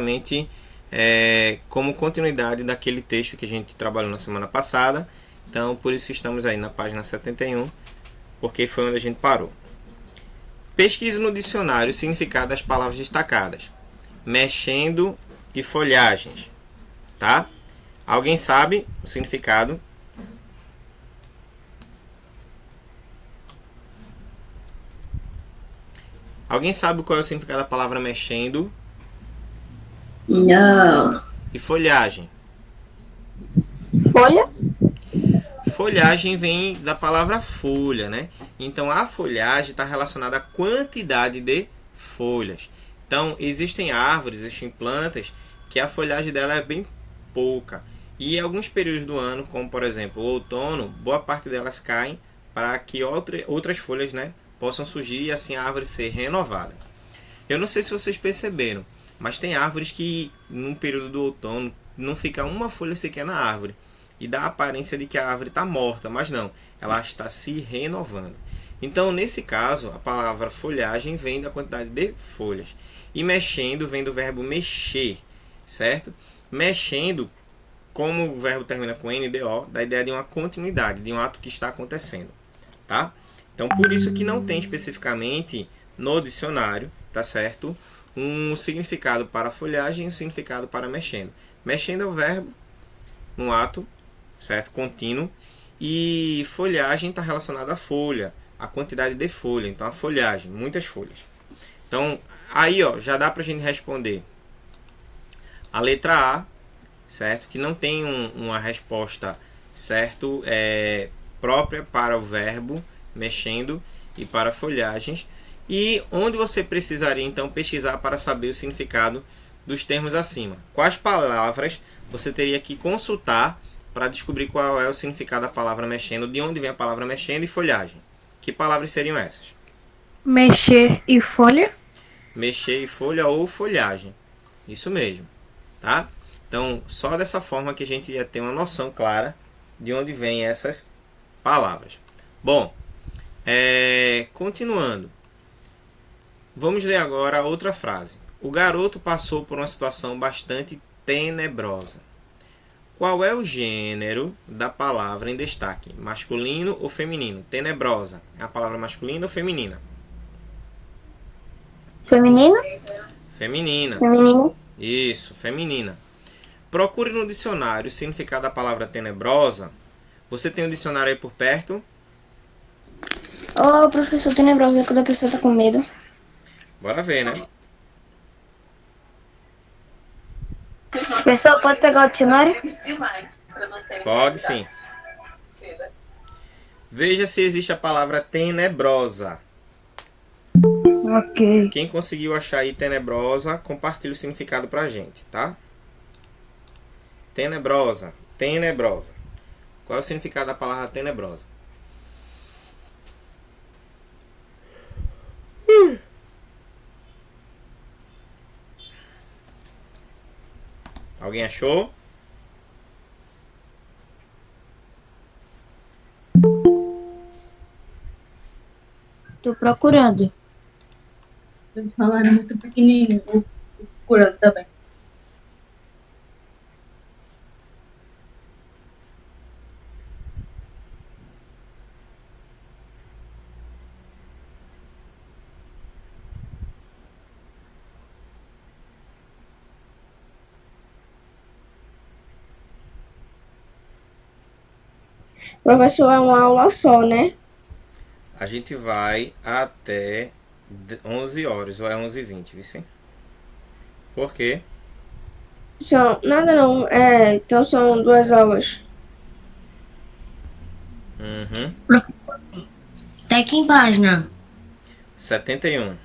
exatamente como continuidade daquele texto que a gente trabalhou na semana passada. Então, por isso estamos aí na página 71, porque foi onde a gente parou. Pesquise no dicionário o significado das palavras destacadas. Mexendo e folhagens. Tá? Alguém sabe o significado? Alguém sabe qual é o significado da palavra mexendo? Não. E folhagem? Folha? Folhagem vem da palavra folha, né? Então a folhagem está relacionada à quantidade de folhas. Então existem árvores, existem plantas que a folhagem dela é bem pouca. E em alguns períodos do ano, como por exemplo o outono, boa parte delas caem para que outras folhas, né, possam surgir e assim a árvore ser renovada. Eu não sei se vocês perceberam, mas tem árvores que no período do outono não fica uma folha sequer na árvore e dá a aparência de que a árvore está morta, mas não, ela está se renovando. Então, nesse caso, a palavra folhagem vem da quantidade de folhas. E mexendo vem do verbo mexer, certo? Mexendo, como o verbo termina com NDO, dá a ideia de uma continuidade, de um ato que está acontecendo, tá? Então, por isso que não tem especificamente no dicionário, tá certo? Um significado para folhagem e um significado para mexendo. Mexendo é o verbo, um ato, certo? Contínuo. E folhagem está relacionada à folha, a quantidade de folha. Então, a folhagem, muitas folhas. Então, aí ó, já dá para a gente responder a letra A, certo? Que não tem uma resposta, certo? Própria para o verbo mexendo e para folhagens. E onde você precisaria então pesquisar para saber o significado dos termos acima? Quais palavras você teria que consultar para descobrir qual é o significado da palavra mexendo, de onde vem a palavra mexendo e folhagem? Que palavras seriam essas? Mexer e folha? Mexer e folha ou folhagem. Isso mesmo, tá? Então, só dessa forma que a gente ia ter uma noção clara de onde vêm essas palavras. Bom, continuando. Vamos ler agora a outra frase. O garoto passou por uma situação bastante tenebrosa. Qual é o gênero da palavra em destaque? Masculino ou feminino? Tenebrosa. É a palavra masculina ou feminina? Feminino? Feminina. Feminino? Isso, feminina. Procure no dicionário o significado da palavra tenebrosa. Você tem um dicionário aí por perto? Ô, professor tenebroso, é quando a pessoa tá com medo. Bora ver, né? Pessoal, pode pegar o dicionário? Pode sim. Veja se existe a palavra tenebrosa. Ok. Quem conseguiu achar aí tenebrosa, compartilha o significado pra gente, tá? Tenebrosa, tenebrosa. Qual é o significado da palavra tenebrosa? Alguém achou? Tô procurando. Eles falaram muito pequenininho, vou procurando também. Professor, é uma aula só, né? A gente vai até 11 horas, ou é 11h20, viu? Por quê? Nada não. Então são 2 aulas. Uhum. Até que em página. 71.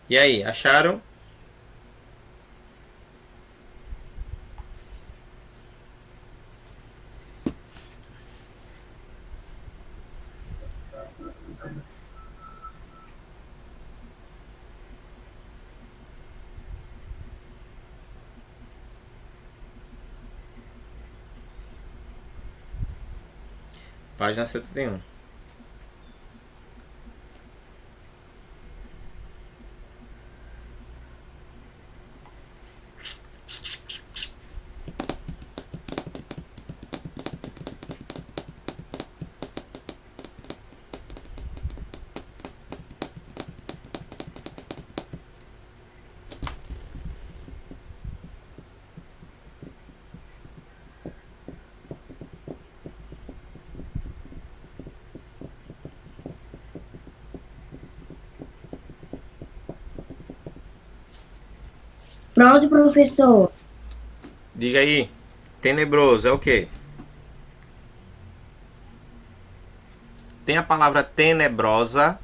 E aí, acharam? Página 71. Pronto, professor. Diga aí. Tenebroso é o quê? Tem a palavra tenebrosa.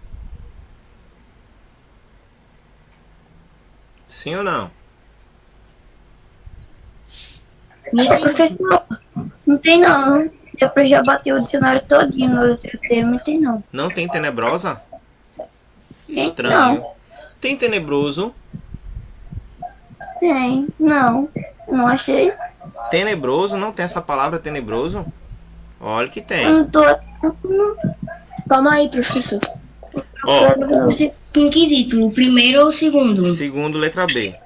Sim ou não? Professor, não tem não. Eu já bati o dicionário todinho na letra T, não tem não. Não tem tenebrosa? Tem Estranho. Tem tenebroso. Tem, não. Não achei. Tenebroso, não tem essa palavra tenebroso? Olha que Eu tem. não tô. Calma aí, professor. Ó, Você tem que título, o primeiro ou o segundo? segundo, letra B.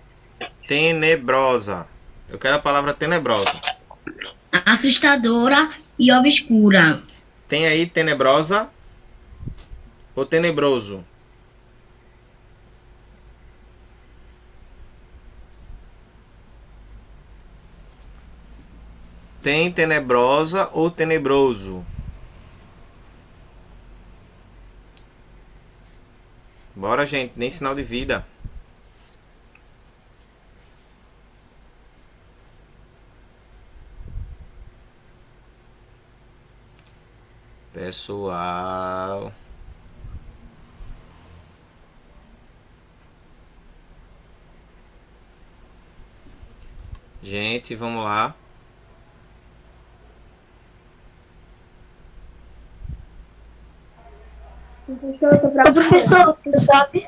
Tenebrosa. Eu quero a palavra tenebrosa. Assustadora e obscura. Tem aí tenebrosa ou tenebroso? Tem tenebrosa ou tenebroso? Bora, gente, nem sinal de vida. Pessoal. Gente, vamos lá. Ô, professor, tu sabe?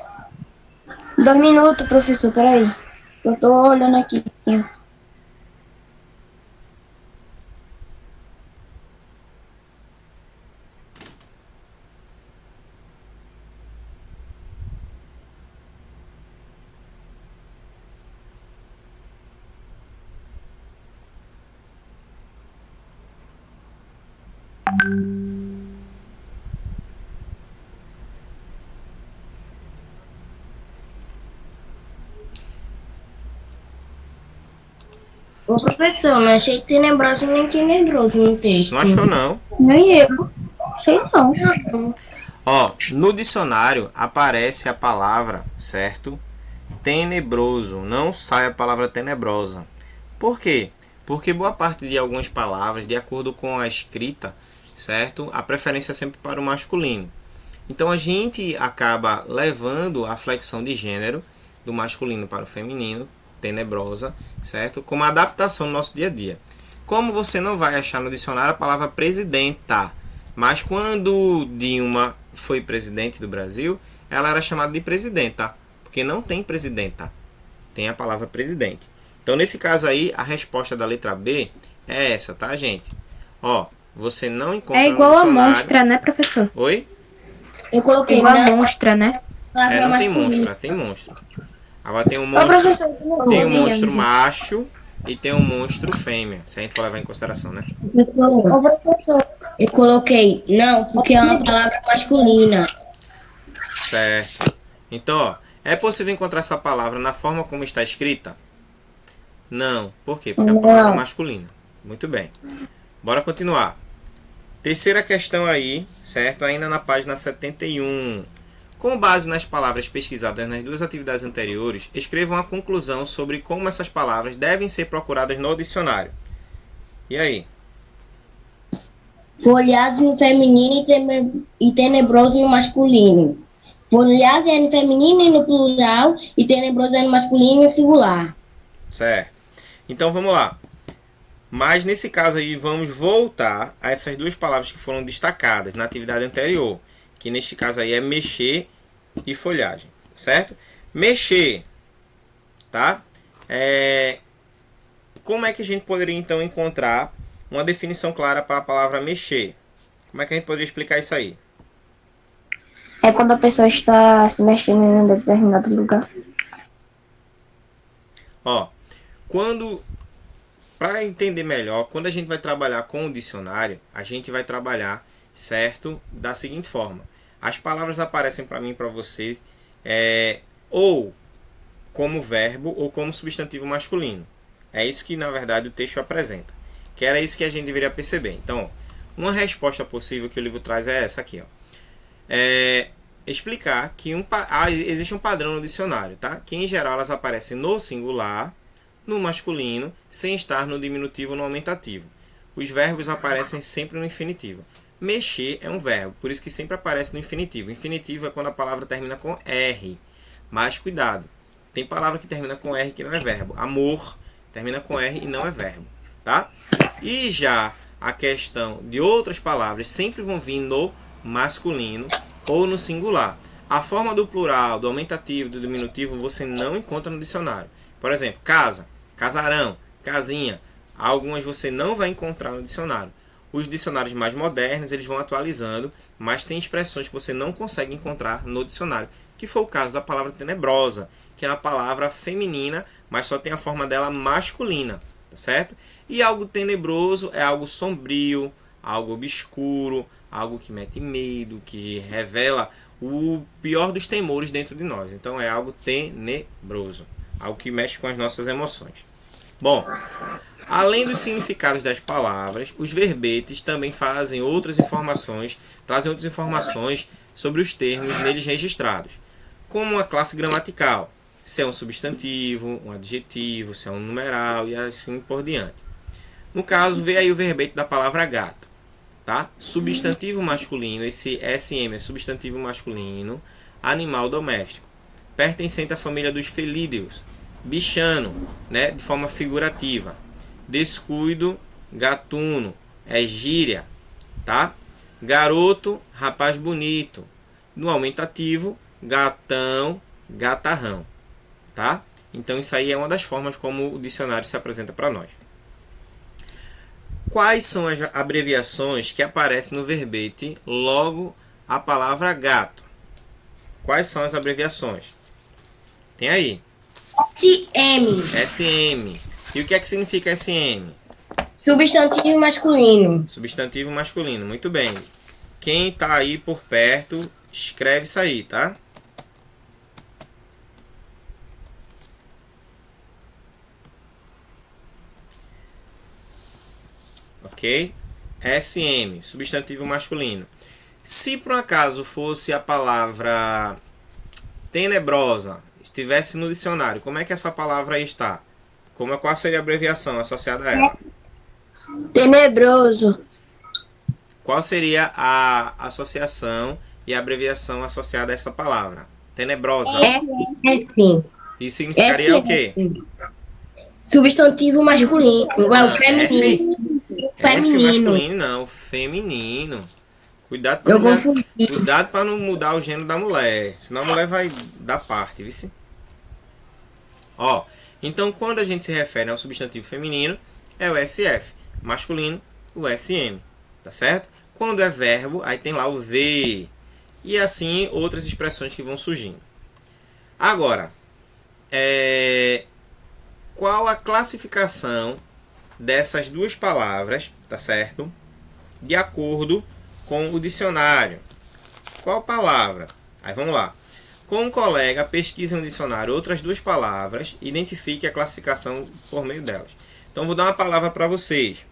2 minutos, professor, peraí. Eu tô olhando aqui. Ô, professor, não achei tenebroso nem tenebroso no texto. Não achou, não? Nem eu. Sei não. Ó, no dicionário aparece a palavra, certo? Tenebroso. Não sai a palavra tenebrosa. Por quê? Porque boa parte de algumas palavras, de acordo com a escrita, certo? A preferência é sempre para o masculino. Então a gente acaba levando a flexão de gênero do masculino para o feminino, tenebrosa, certo? Como adaptação no nosso dia a dia. Como você não vai achar no dicionário a palavra presidenta, mas quando Dilma foi presidente do Brasil, ela era chamada de presidenta, porque não tem presidenta, tem a palavra presidente. Então nesse caso aí, a resposta da letra B é essa, tá, gente? Ó, você não encontra É igual no a dicionário. monstra, né, professor? Oi? Eu coloquei Igual a na monstra, né? palavra Não tem masculina. monstro, tem monstro. Agora tem um Ô, monstro, professor, tem um monstro macho e tem um monstro fêmea, se a gente for levar em consideração, né? ô, professor. Eu coloquei, não, porque é uma palavra masculina. Certo. Então, ó, é possível encontrar essa palavra na forma como está escrita? Não. Por quê? Porque é a palavra é masculina. Muito bem. Bora continuar. Terceira questão aí, certo? Ainda na página 71. Com base nas palavras pesquisadas nas duas atividades anteriores, escrevam a conclusão sobre como essas palavras devem ser procuradas no dicionário. E aí? Folhagem no feminino e tenebroso no masculino. Folhagem é no feminino e no plural e tenebroso é no masculino e no singular. Certo. Então vamos lá. Mas nesse caso aí vamos voltar a essas duas palavras que foram destacadas na atividade anterior, que neste caso aí é mexer e folhagem, certo? Mexer, tá? Como é que a gente poderia então encontrar uma definição clara para a palavra mexer? Como é que a gente poderia explicar isso aí? É quando a pessoa está se mexendo em um determinado lugar. Ó, para entender melhor, quando a gente vai trabalhar com o dicionário, a gente vai trabalhar, certo, da seguinte forma. As palavras aparecem para mim e para você ou como verbo ou como substantivo masculino. É isso que, na verdade, o texto apresenta. Que era isso que a gente deveria perceber. Então, uma resposta possível que o livro traz é essa aqui. Ó. Explicar que existe um padrão no dicionário, tá? Que, em geral, elas aparecem no singular, no masculino, sem estar no diminutivo ou no aumentativo. Os verbos aparecem sempre no infinitivo. Mexer é um verbo, por isso que sempre aparece no infinitivo. Infinitivo é quando a palavra termina com R. Mas cuidado, tem palavra que termina com R que não é verbo. Amor termina com R e não é verbo, tá? E já a questão de outras palavras sempre vão vir no masculino ou no singular. A forma do plural, do aumentativo, do diminutivo você não encontra no dicionário. Por exemplo, casa, casarão, casinha. Algumas você não vai encontrar no dicionário. Os dicionários mais modernos eles vão atualizando, mas tem expressões que você não consegue encontrar no dicionário, que foi o caso da palavra tenebrosa, que é uma palavra feminina, mas só tem a forma dela masculina, tá certo? E algo tenebroso é algo sombrio, algo obscuro, algo que mete medo, que revela o pior dos temores dentro de nós. Então é algo tenebroso, algo que mexe com as nossas emoções. Bom, além dos significados das palavras, os verbetes também trazem outras informações sobre os termos neles registrados, como a classe gramatical, se é um substantivo, um adjetivo, se é um numeral e assim por diante. No caso, vê aí o verbete da palavra gato, tá? Substantivo masculino, esse SM é substantivo masculino, animal doméstico, pertencente à família dos felídeos, bichano, né, de forma figurativa, descuido, gatuno, é gíria, tá? Garoto, rapaz bonito, no aumentativo, gatão, gatarrão, tá? Então isso aí é uma das formas como o dicionário se apresenta para nós. Quais são as abreviações que aparecem no verbete logo a palavra gato? Quais são as abreviações? Tem aí. SM. E o que é que significa SM? Substantivo masculino. Substantivo masculino, muito bem. Quem está aí por perto, escreve isso aí, tá? Ok? SM, substantivo masculino. Se por um acaso fosse a palavra tenebrosa, estivesse no dicionário, como é que essa palavra aí está? Qual seria a abreviação associada a ela? Tenebroso. Qual seria a associação e a abreviação associada a essa palavra? Tenebrosa. Sim. E significaria o quê? Substantivo masculino. Não, Feminino. F masculino não, feminino. Cuidado para não mudar o gênero da mulher, senão a mulher vai dar parte, viu? Ó, então quando a gente se refere ao substantivo feminino, é o SF, masculino, o SM, tá certo? Quando é verbo, aí tem lá o V, e assim outras expressões que vão surgindo. Agora, qual a classificação dessas duas palavras, tá certo? De acordo com o dicionário. Qual palavra? Aí vamos lá. Com um colega, pesquise no dicionário outras duas palavras e identifique a classificação por meio delas. Então vou dar uma palavra para vocês.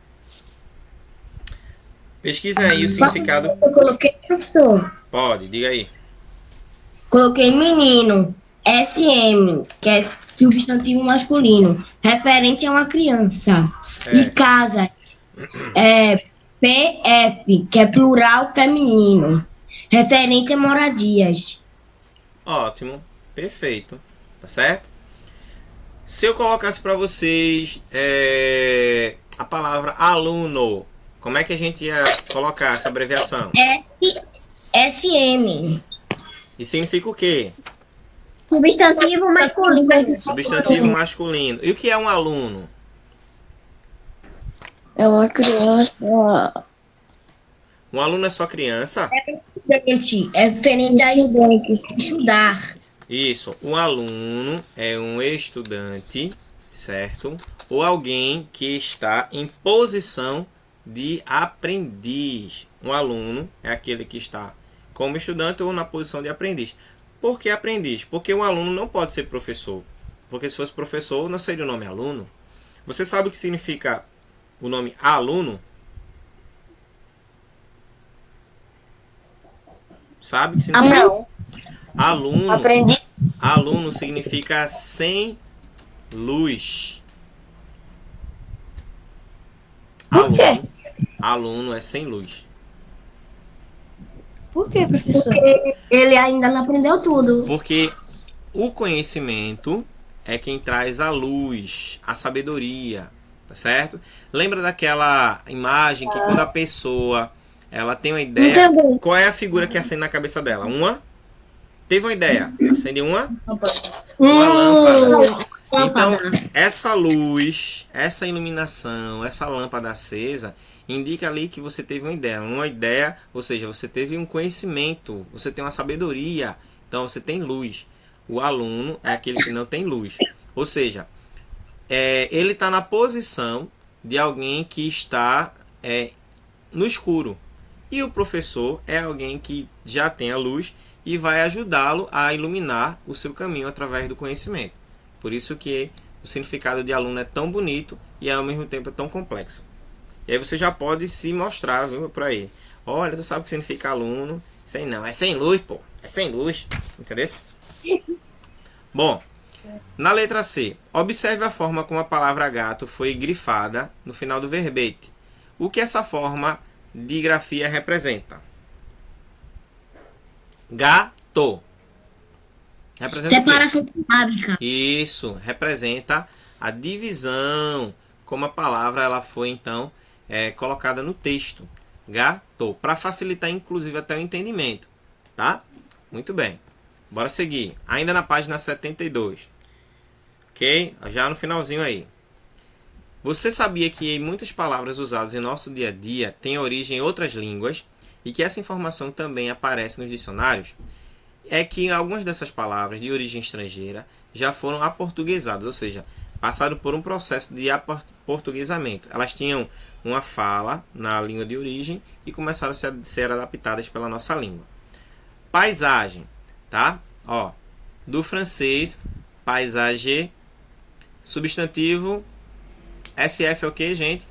Pesquisem aí o significado. Eu coloquei, professor. Pode, diga aí. Coloquei menino. SM, que é substantivo masculino, referente a uma criança. E casa, PF, que é plural feminino, referente a moradias. Ótimo, perfeito, tá certo? Se eu colocasse para vocês a palavra aluno, como é que a gente ia colocar essa abreviação? SM. E significa o quê? Substantivo masculino. Substantivo masculino. E o que é um aluno? É uma criança. Um aluno é só criança? Gente, é diferente a estudar. Isso. Um aluno é um estudante, certo? Ou alguém que está em posição de aprendiz. Um aluno é aquele que está como estudante ou na posição de aprendiz. Por que aprendiz? Porque um aluno não pode ser professor. Porque se fosse professor, não seria o nome aluno. Você sabe o que significa o nome aluno? Sabe o que significa? Não. Aluno. Aprendi. Aluno significa sem luz. Por quê? Aluno é sem luz. Por quê, professor? Ele ainda não aprendeu tudo. Porque o conhecimento é quem traz a luz, a sabedoria, tá certo? Lembra daquela imagem que quando a pessoa ela tem uma ideia, Entendi. qual é a figura que acende na cabeça dela? Teve uma ideia, acende uma lâmpada. Então, essa luz, essa iluminação, essa lâmpada acesa, indica ali que você teve uma ideia. Uma ideia, ou seja, você teve um conhecimento, você tem uma sabedoria, então você tem luz. O aluno é aquele que não tem luz. Ou seja, ele está na posição de alguém que está no escuro. E o professor é alguém que já tem a luz e vai ajudá-lo a iluminar o seu caminho através do conhecimento. Por isso que o significado de aluno é tão bonito e ao mesmo tempo é tão complexo. E aí você já pode se mostrar, viu, por aí. Olha, tu sabe o que significa aluno? Sei não, é sem luz, pô. É sem luz. Entendeu? Bom, na letra C, observe a forma como a palavra gato foi grifada no final do verbete. O que essa forma de grafia representa? Gato. Representa o quê? Separação silábica. Isso, representa a divisão, como a palavra ela foi então colocada no texto. Gato, para facilitar inclusive até o entendimento, tá? Muito bem. Bora seguir. Ainda na página 72. OK? Já no finalzinho aí. Você sabia que muitas palavras usadas em nosso dia a dia têm origem em outras línguas e que essa informação também aparece nos dicionários? É que algumas dessas palavras de origem estrangeira já foram aportuguesadas, ou seja, passaram por um processo de aportuguesamento. Elas tinham uma fala na língua de origem e começaram a ser adaptadas pela nossa língua. Paisagem, tá? Ó, do francês, paisage, substantivo, SF é o que, gente?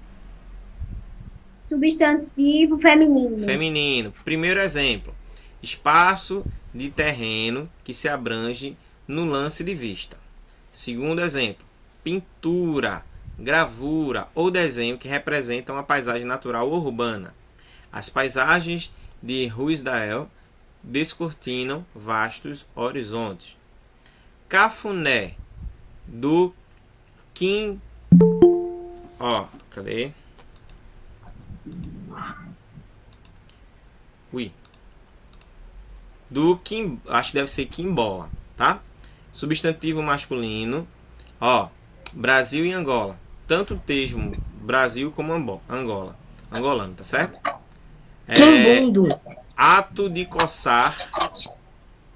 Substantivo feminino. Feminino. Primeiro exemplo, espaço de terreno que se abrange no lance de vista. Segundo exemplo, pintura, gravura ou desenho que representam uma paisagem natural ou urbana. As paisagens de Ruisdael descortinam vastos horizontes. Cafuné, do Kim... Ó, cadê? Do Kim, acho que deve ser quimbola, tá? Substantivo masculino, ó, Brasil e Angola. Tanto o termo Brasil como Angola. Angolano, tá certo? Ato de coçar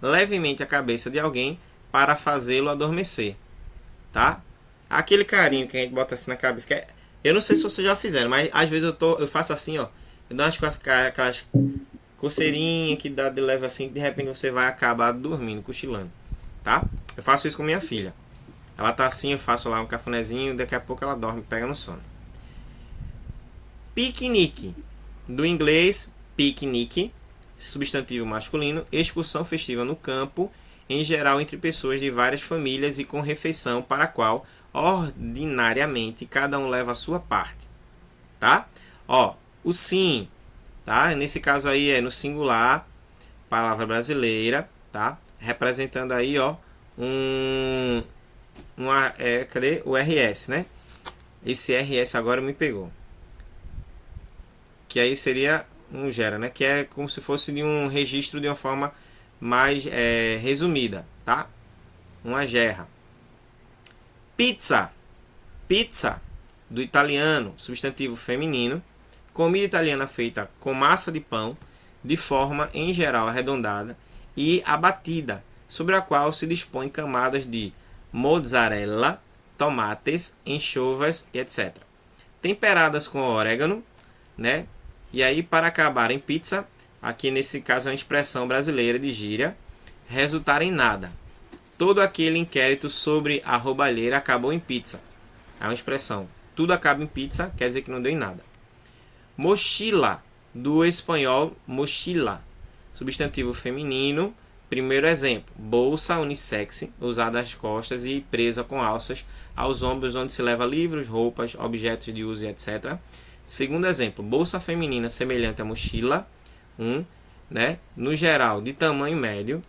levemente a cabeça de alguém para fazê-lo adormecer, tá? Aquele carinho que a gente bota assim na cabeça. Eu não sei se vocês já fizeram, mas às vezes eu faço assim, ó. Eu dou aquelas coceirinha que dá de leve assim, de repente você vai acabar dormindo, cochilando, tá? Eu faço isso com minha filha. Ela tá assim, eu faço lá um cafunézinho, daqui a pouco ela dorme, pega no sono. Piquenique, do inglês piquenique, substantivo masculino, excursão festiva no campo, em geral entre pessoas de várias famílias e com refeição para a qual ordinariamente cada um leva a sua parte, tá? Ó, o sim, tá? Nesse caso aí é no singular, palavra brasileira, tá? Representando aí, ó, cadê? O RS, né? Esse RS agora me pegou. Que aí seria um gera, né? Que é como se fosse de um registro de uma forma mais resumida, tá? Uma gerra. Pizza, do italiano, substantivo feminino, comida italiana feita com massa de pão, de forma em geral arredondada e abatida, sobre a qual se dispõem camadas de mozzarella, tomates, anchovas e etc. Temperadas com orégano, né? E aí, para acabar em pizza, aqui nesse caso é uma expressão brasileira de gíria, resultar em nada. Todo aquele inquérito sobre a roubalheira acabou em pizza. É uma expressão. Tudo acaba em pizza, quer dizer que não deu em nada. Mochila, do espanhol mochila, substantivo feminino. Primeiro exemplo, bolsa unissex, usada às costas e presa com alças aos ombros, onde se leva livros, roupas, objetos de uso e etc. Segundo exemplo, bolsa feminina semelhante à mochila, né? No geral, de tamanho médio.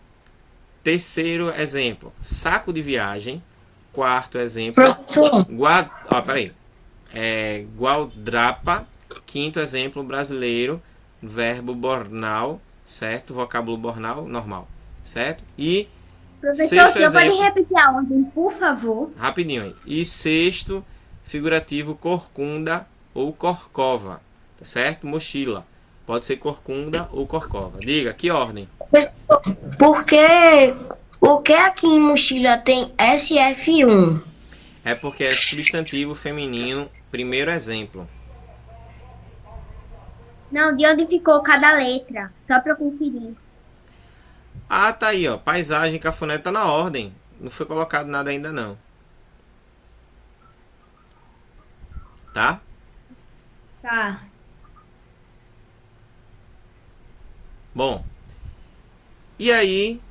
Terceiro exemplo, saco de viagem. Quarto exemplo, gualdrapa. Quinto exemplo, brasileiro, verbo bornal, certo? Vocábulo bornal, normal, certo? E Professor, sexto você pode exemplo, repetir a ordem, por favor? rapidinho aí. E sexto, figurativo, corcunda ou corcova, tá certo? Mochila, pode ser corcunda ou corcova. Diga, que ordem? Por que aqui em mochila tem SF1? É porque é substantivo feminino, primeiro exemplo. Não, de onde ficou cada letra? Só para eu conferir. Ah, tá aí, ó. Paisagem, cafuné tá na ordem. Não foi colocado nada ainda não. Tá? Tá. Bom. E aí,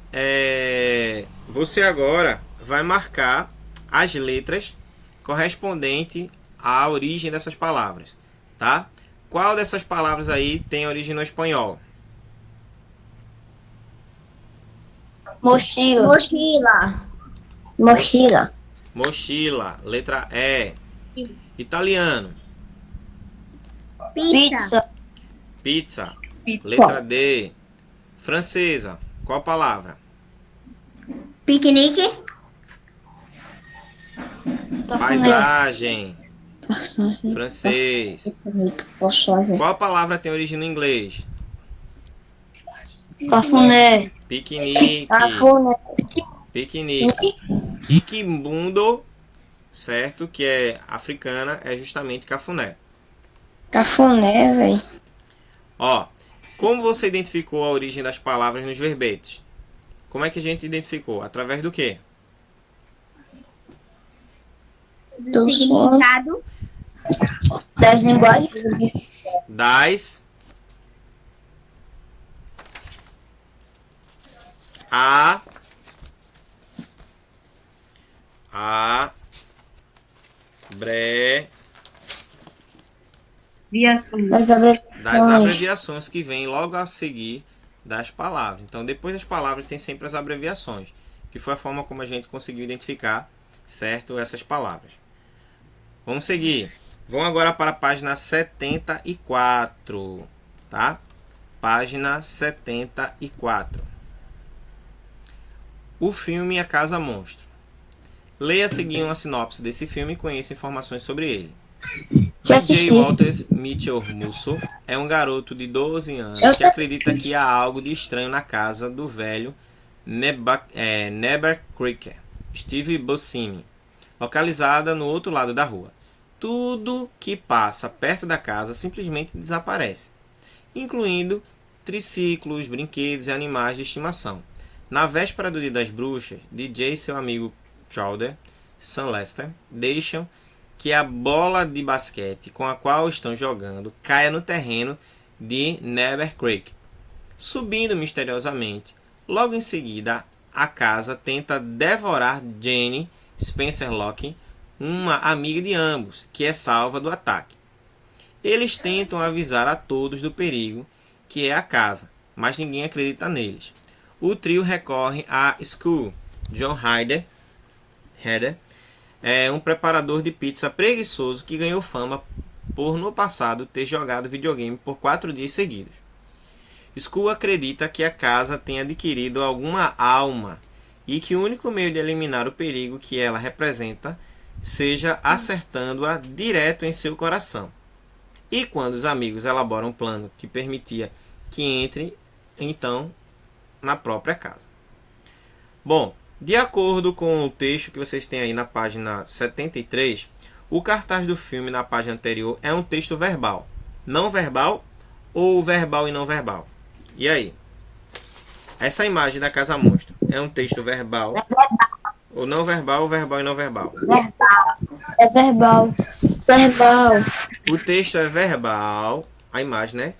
você agora vai marcar as letras correspondentes à origem dessas palavras, tá? Qual dessas palavras aí tem origem no espanhol? Mochila. Mochila. Mochila. Mochila, letra E. Italiano, Pizza. pizza, Pizza. letra D. Francesa, qual palavra? Piquenique. Paisagem, Passagem. francês. Passagem. Qual palavra tem origem no inglês? Cafuné. Piquenique, Cafuné. piquenique. Iquimundo, certo? Que é africana, é justamente cafuné. Cafuné, velho. Ó, como você identificou a origem das palavras nos verbetes? Como é que a gente identificou? Através do quê? Do significado. Das linguagens. Das a bre Viação. Das abreviações. das abreviações que vêm logo a seguir das palavras. Então, depois das palavras tem sempre as abreviações, que foi a forma como a gente conseguiu identificar, certo, essas palavras. Vamos seguir. Vamos agora para a página 74, tá? Página 74. O filme A Casa Monstro. Leia a seguir uma sinopse desse filme e conheça informações sobre ele. Já DJ assisti. Walters Mitchell Musso é um garoto de 12 anos que acredita que há algo de estranho na casa do velho Neber Creek, Steve Buscemi, localizada no outro lado da rua. Tudo que passa perto da casa simplesmente desaparece, incluindo triciclos, brinquedos e animais de estimação. Na véspera do Dia das Bruxas, DJ e seu amigo Chowder, Sam Lester, deixam que a bola de basquete com a qual estão jogando caia no terreno de Neber Creek. Subindo misteriosamente, logo em seguida, a casa tenta devorar Jenny Spencer Locke, uma amiga de ambos, que é salva do ataque. Eles tentam avisar a todos do perigo que é a casa, mas ninguém acredita neles. O trio recorre a Skull, John Hyder, é um preparador de pizza preguiçoso que ganhou fama por no passado ter jogado videogame por 4 dias seguidos. Skull acredita que a casa tenha adquirido alguma alma e que o único meio de eliminar o perigo que ela representa seja acertando-a direto em seu coração. E quando os amigos elaboram um plano que permitia que entre, então, na própria casa. Bom, de acordo com o texto que vocês têm aí na página 73, o cartaz do filme na página anterior é um texto verbal. Não verbal ou verbal e não verbal? E aí? Essa imagem da Casa Monstro é um texto verbal ou não verbal, verbal e não verbal? É verbal. Verbal. O texto é verbal, a imagem, né?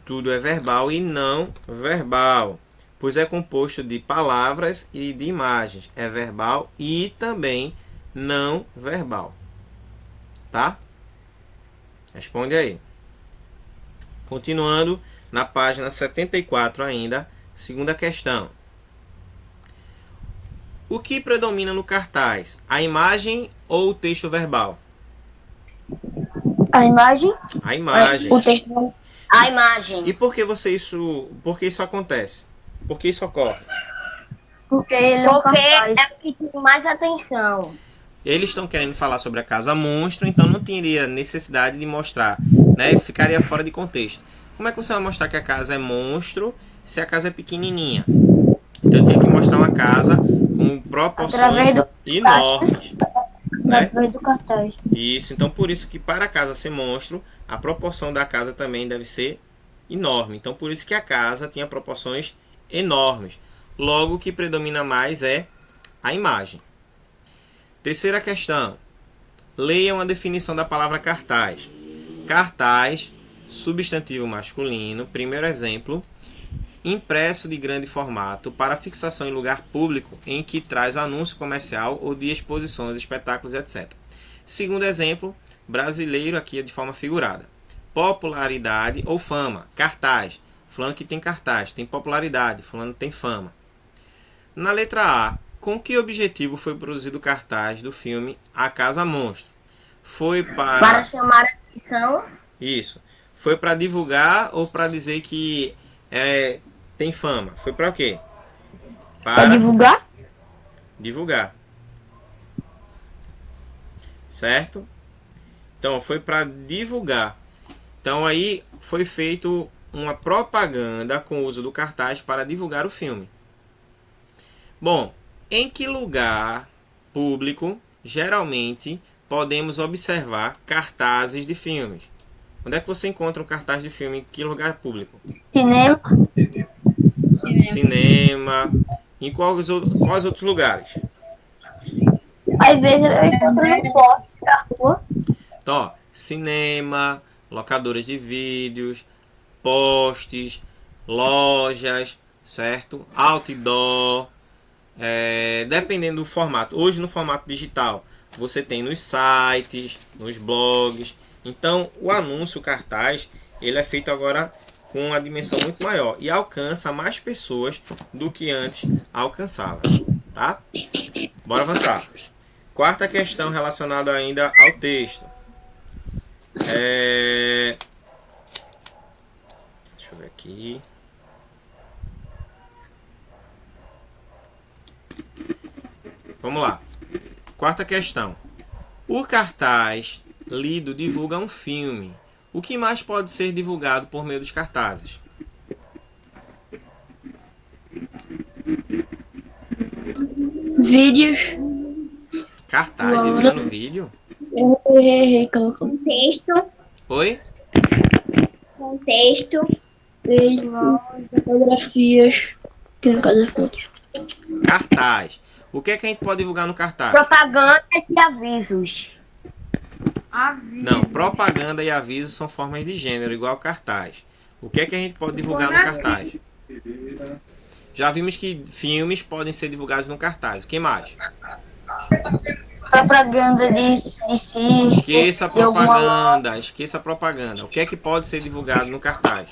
Tudo é verbal e não verbal, pois é composto de palavras e de imagens. É verbal e também não verbal. Tá? Responde aí. Continuando na página 74 ainda, segunda questão. O que predomina no cartaz? A imagem ou o texto verbal? A imagem? A imagem. O texto. A imagem. E por que por que isso acontece? Por que isso ocorre? Porque ele é um Porque cartaz. é o que tem mais atenção. Eles estão querendo falar sobre a Casa Monstro, então não teria necessidade de mostrar, né? Ficaria fora de contexto. Como é que você vai mostrar que a casa é monstro se a casa é pequenininha? Então tem que mostrar uma casa com proporções Através do enormes, né? Através do cartaz. Isso, então por isso que para a casa ser monstro, a proporção da casa também deve ser enorme. Então por isso que a casa tinha proporções enormes. Logo o que predomina mais é a imagem. Terceira questão. Leiam a definição da palavra cartaz. Cartaz, substantivo masculino, primeiro exemplo, impresso de grande formato para fixação em lugar público em que traz anúncio comercial ou de exposições, espetáculos, etc. Segundo exemplo, brasileiro, aqui é de forma figurada. Popularidade ou fama. Cartaz. Fulano que tem cartaz, tem popularidade. Fulano tem fama. Na letra A, com que objetivo foi produzido o cartaz do filme A Casa Monstro? Foi Para chamar a atenção. Isso. Foi para divulgar ou para dizer que tem fama? Foi para o quê? Para divulgar? Divulgar. Certo? Então, foi para divulgar. Então, aí foi feito uma propaganda com o uso do cartaz para divulgar o filme. Bom, em que lugar público, geralmente, podemos observar cartazes de filmes? Onde é que você encontra um cartaz de filme? Em que lugar público? Cinema. Cinema. Em quais outros lugares? Às vezes eu encontro no poste da rua. Então, ó, cinema, locadoras de vídeos, postes, lojas, certo? Outdoor, dependendo do formato. Hoje no formato digital, você tem nos sites, nos blogs. Então, o anúncio, o cartaz, ele é feito agora com uma dimensão muito maior e alcança mais pessoas do que antes alcançava, tá? Bora avançar. Quarta questão relacionada ainda ao texto. Deixa eu ver aqui. Vamos lá. Quarta questão. O cartaz lido divulga um filme. O que mais pode ser divulgado por meio dos cartazes? Vídeos. Cartaz divulgando vídeo? Contexto. Oi? Contexto. Fotografias. Que no caso é fotos. Cartaz. O que é que a gente pode divulgar no cartaz? Propaganda e avisos. Não, propaganda e aviso são formas de gênero, igual cartaz. O que é que a gente pode divulgar no cartaz? Já vimos que filmes podem ser divulgados no cartaz. O que mais? Propaganda de si. Esqueça a propaganda. Esqueça a propaganda. O que é que pode ser divulgado no cartaz?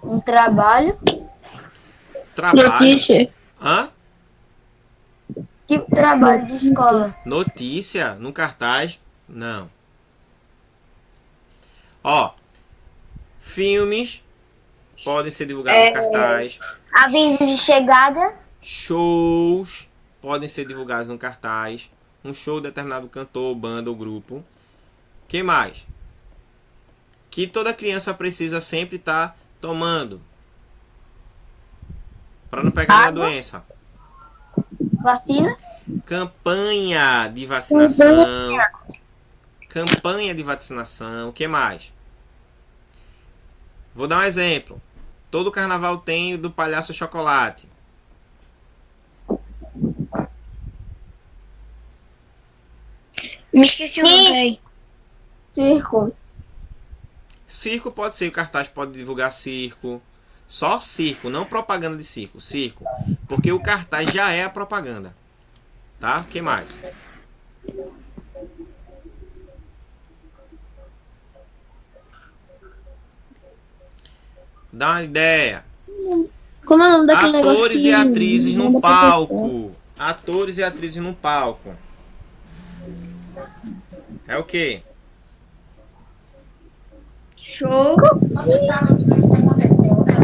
Um trabalho. Trabalho. Notícia. Hã? Tipo trabalho de escola. Notícia no cartaz? Não. Ó, filmes podem ser divulgados no cartaz. Avisos de chegada. Shows podem ser divulgados no cartaz. um show de determinado cantor, banda ou grupo. Que mais? Que toda criança precisa sempre estar tomando para não pegar uma doença. Vacina? Campanha de vacinação. Campanha de vacinação. O que mais? Vou dar um exemplo. Todo carnaval tem o do palhaço chocolate. Me esqueci o nome, peraí. Circo. Circo pode ser, o cartaz pode divulgar circo. Só circo, não propaganda de circo. Circo. Porque o cartaz já é a propaganda. Tá? O que mais? Dá uma ideia. Como é o nome daquele negócio Atores que e atrizes no manda pra palco. Atores e atrizes no palco. É o quê? Show.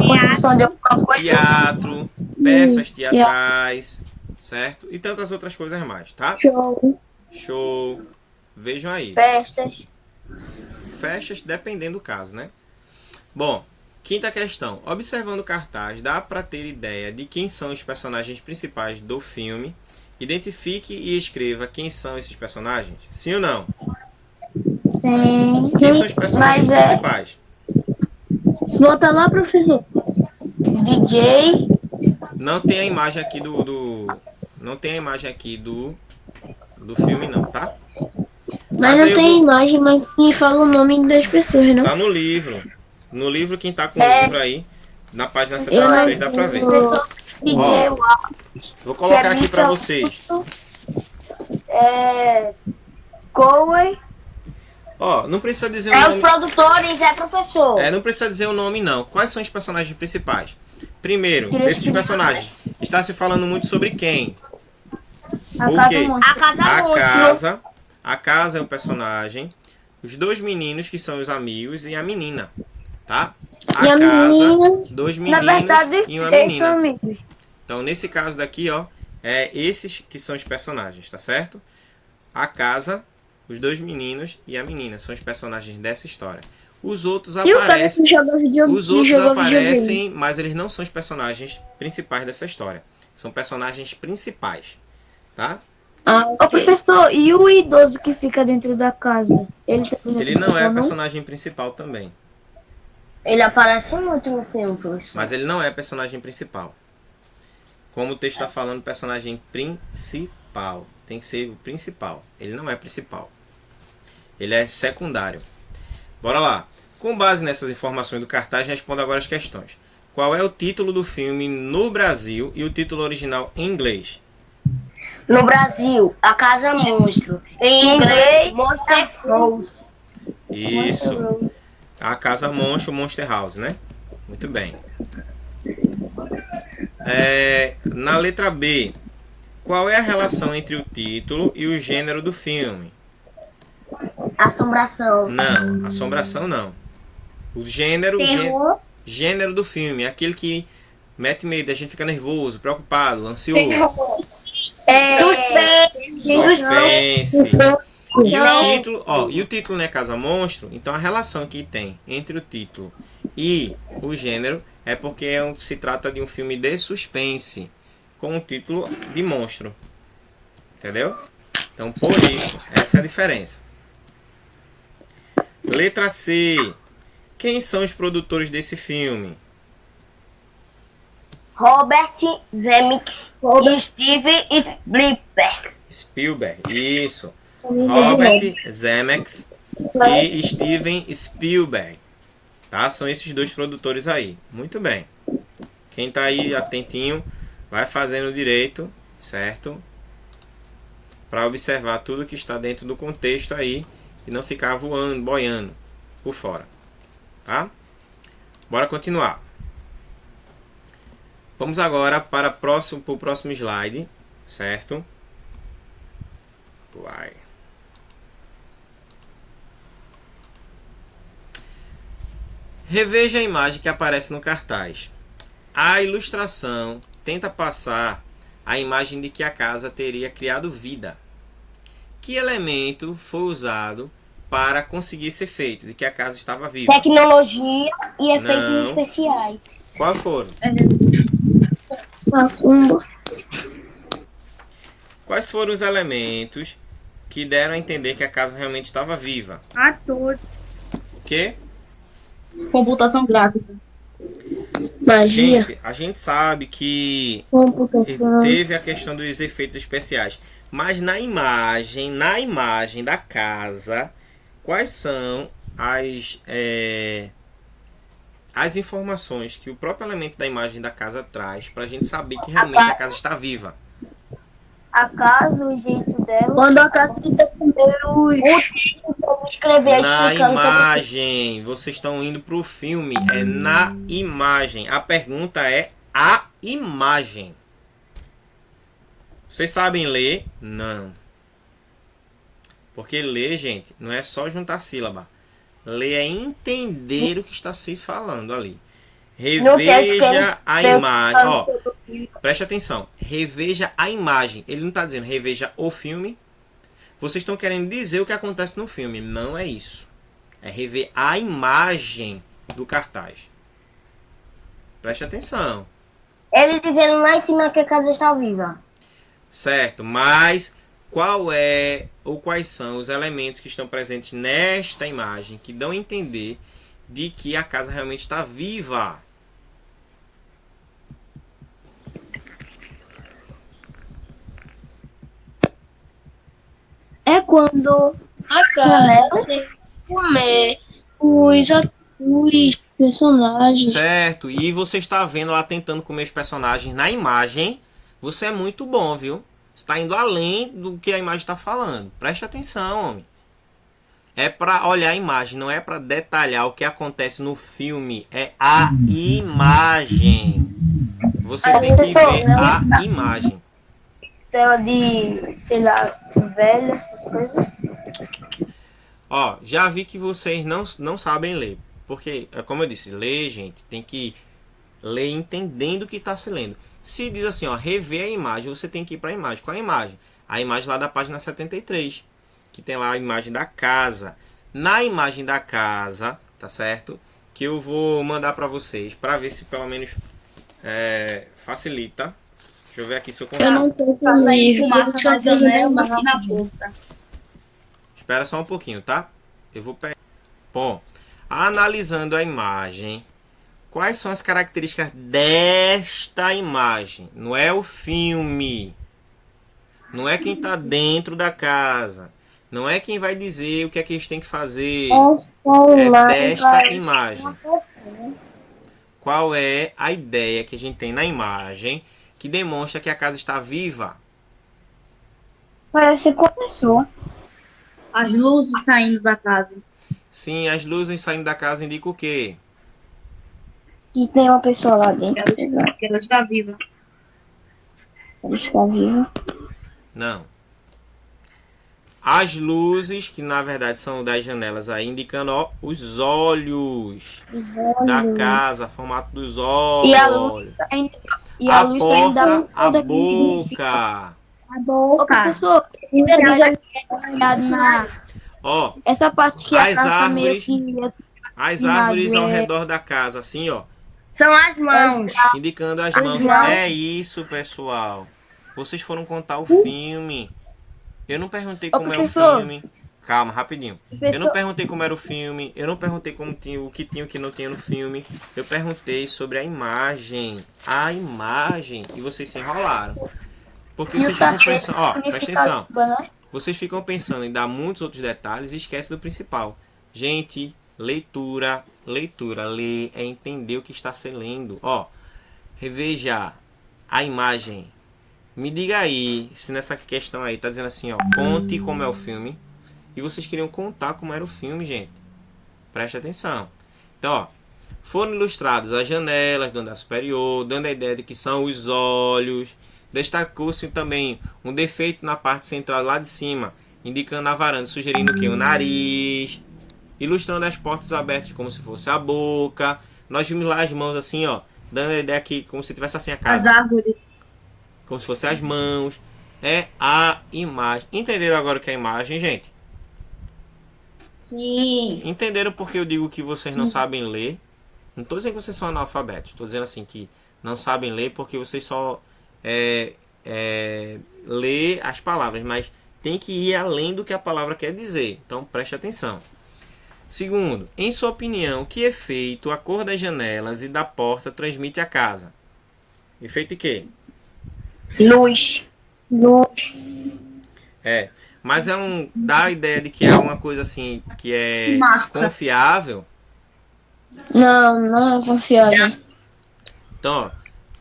Construção de alguma coisa. Teatro, peças teatrais, certo? E tantas outras coisas mais, tá? Show. Show. Vejam aí. Festas. Festas, dependendo do caso, né? Bom, quinta questão. Observando o cartaz, dá para ter ideia de quem são os personagens principais do filme. Identifique e escreva quem são esses personagens. Sim ou não? Sim. Quem são os personagens principais? Volta lá, professor. DJ. Não tem a imagem aqui não tem a imagem aqui do filme não, tá? Mas não tem imagem, mas me fala o nome das pessoas, não? Tá no livro. No livro, quem tá com o livro aí, na página 73 dá pra ver. Professor DJ, Vou colocar aqui pra vocês. Coe. Ó, não precisa dizer o É os nome. produtores, é professor. Não precisa dizer o nome não. Quais são os personagens principais? Primeiro, Direito desses de personagens, está se falando muito sobre quem? A O casa quê? monstro. A casa A monstro. casa. A casa é o personagem. Os dois meninos, que são os amigos, e a menina. Tá? A E a casa, menina, dois na meninos verdade, e uma eles menina. são amigos. Então, nesse caso daqui, ó, é esses que são os personagens, tá certo? A casa, os dois meninos e a menina são os personagens dessa história. Os outros E o cara aparecem, que joga videogame? os outros aparecem, mas eles não são os personagens principais dessa história. São personagens principais, tá? Ô, professor, e o idoso que fica dentro da casa? Ele não é personagem principal também, Ele aparece muito no filme, professor. mas ele não é personagem principal. Como o texto está falando, personagem principal. Tem que ser o principal. Ele não é principal. Ele é secundário. Bora lá. Com base nessas informações do cartaz, responda agora as questões. Qual é o título do filme no Brasil e o título original em inglês? No Brasil, A Casa Monstro. Em inglês, Monster House. Isso. A Casa Monstro, Monster House, né? Muito bem. Na letra B, qual é a relação entre o título e o gênero do filme? Assombração. Não, assombração não. O gênero, gênero do filme, é aquele que mete medo, a gente fica nervoso, preocupado, ansioso. Suspense. E o título não é Casa Monstro, então a relação que tem entre o título e o gênero é porque se trata de um filme de suspense com o título de monstro. Entendeu? Então, por isso, essa é a diferença. Letra C. Quem são os produtores desse filme? Robert Zemeckis e Steve Spielberg. Spielberg, isso. Robert Zemeckis e Steven Spielberg. Tá? São esses dois produtores aí. Muito bem. Quem tá aí atentinho, vai fazendo direito, certo? Para observar tudo que está dentro do contexto aí e não ficar voando, boiando por fora. Tá? Bora continuar. Vamos agora para o próximo slide, certo? Vai. Reveja a imagem que aparece no cartaz. A ilustração tenta passar a imagem de que a casa teria criado vida. Que elemento foi usado para conseguir esse efeito de que a casa estava viva? Tecnologia e efeitos Não. especiais. Qual foram? Macumba. Quais foram os elementos que deram a entender que a casa realmente estava viva? Ator. O quê? Computação gráfica. Magia. Gente, a gente sabe que Computação. teve a questão dos efeitos especiais, mas na imagem da casa, quais são as informações que o próprio elemento da imagem da casa traz para a gente saber que realmente a casa está viva? A casa, o jeito dela. Quando a casa tenta comer os... Escrever Na explicando sobre imagem, vocês estão indo para o filme, é na imagem. A pergunta é a imagem. Vocês sabem ler? Não. Porque ler, gente, não é só juntar sílaba. Ler é entender o que está se falando ali. Reveja a imagem. Ó, preste atenção. Reveja a imagem. Ele não está dizendo reveja o filme. Vocês estão querendo dizer o que acontece no filme. Não é isso. É rever a imagem do cartaz. Preste atenção. ele dizendo lá em cima que a casa está viva. Certo, mas qual é ou quais são os elementos que estão presentes nesta imagem que dão a entender de que a casa realmente está viva? É quando a casa tem que comer os personagens. Certo, e você está vendo lá tentando comer os personagens na imagem. Você é muito bom, viu? Está indo além do que a imagem está falando. Preste atenção, homem. É para olhar a imagem, não é para detalhar o que acontece no filme. É a imagem. Você tem que ver a imagem. Tela de, sei lá, velha, essas coisas. Ó, já vi que vocês não sabem ler. Porque, como eu disse, ler, gente, tem que ler entendendo o que está se lendo. Se diz assim, ó, rever a imagem, você tem que ir para a imagem. Qual é a imagem? A imagem lá da página 73, que tem lá a imagem da casa. Na imagem da casa, tá certo? Que eu vou mandar para vocês, para ver se pelo menos facilita. Deixa eu ver aqui se eu Eu consigo. não tô com Passa aí livro. fumaça na janela e na porta. Espera só um pouquinho, tá? Eu vou pegar. Bom, analisando a imagem, quais são as características desta imagem? Não é o filme. Não é quem está dentro da casa. Não é quem vai dizer o que é que eles têm que fazer. É desta imagem. Qual é a ideia que a gente tem na imagem que demonstra que a casa está viva? Parece que começou. As luzes saindo da casa. Sim, as luzes saindo da casa indicam o quê? E tem uma pessoa lá dentro. Que ela está viva. Ela está viva. Não. As luzes, que na verdade são das janelas aí, indicando ó, os olhos da casa, formato dos olhos. E a luz E a luz saindo da porta, a da boca. Ô, professor, Ó, essa parte que as a casa tá meio árvores, que... as nada, árvores ao é. redor da casa, assim, ó, São as mãos. indicando as As mãos. mãos. É isso, pessoal. Vocês foram contar o filme. Eu não perguntei como é o professor. filme. Calma, rapidinho. Eu não Professor. perguntei como era o filme. Eu não perguntei como tinha, o que tinha e o que não tinha no filme. Eu perguntei sobre a imagem. A imagem. E vocês se enrolaram. Porque vocês ficam pensando. Ó, presta atenção. Vocês ficam pensando em dar muitos outros detalhes e esquecem do principal. Gente, leitura. Leitura. Ler é entender o que está se lendo. Ó, reveja a imagem. Me diga aí se nessa questão aí tá dizendo assim, ó, conte como é o filme. E vocês queriam contar como era o filme, gente. Preste atenção. Então, ó, foram ilustradas as janelas do andar superior, dando a ideia de que são os olhos. Destacou-se também um defeito na parte central lá de cima, indicando a varanda, sugerindo o quê? O nariz. Ilustrando as portas abertas como se fosse a boca. Nós vimos lá as mãos assim, ó, dando a ideia que como se tivesse assim a As casa. árvores. Como se fossem as mãos. é a imagem. Entenderam agora o que é a imagem, gente? Sim. Entenderam porque eu digo que vocês não sabem ler? Não estou dizendo que vocês são analfabetos. Estou dizendo assim que não sabem ler porque vocês só lê as palavras. Mas tem que ir além do que a palavra quer dizer. Então preste atenção. Segundo, em sua opinião, que efeito a cor das janelas e da porta transmite à casa? Efeito de quê? Luz. Mas dá a ideia de que é uma coisa assim que é Massa. confiável. Não é confiável. Então, ó,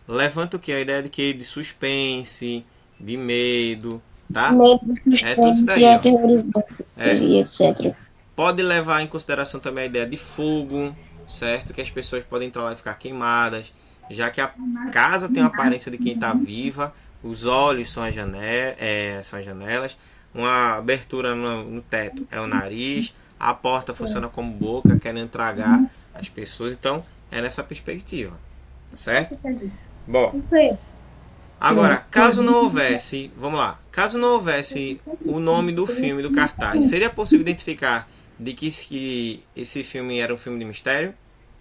levanta o que? A ideia de que? De suspense, de medo, tá? Medo, tudo isso suspense, daí, ó. aterrorizante É. e etc. Pode levar em consideração também a ideia de fogo, certo? Que as pessoas podem entrar lá e ficar queimadas, já que a casa tem a aparência de quem está viva, os olhos são as janelas, uma abertura no teto é o nariz, a porta funciona como boca, querendo tragar as pessoas. Então, é nessa perspectiva, certo? Bom, agora, caso não houvesse, vamos lá, caso não houvesse o nome do filme do cartaz, seria possível identificar de que esse filme era um filme de mistério?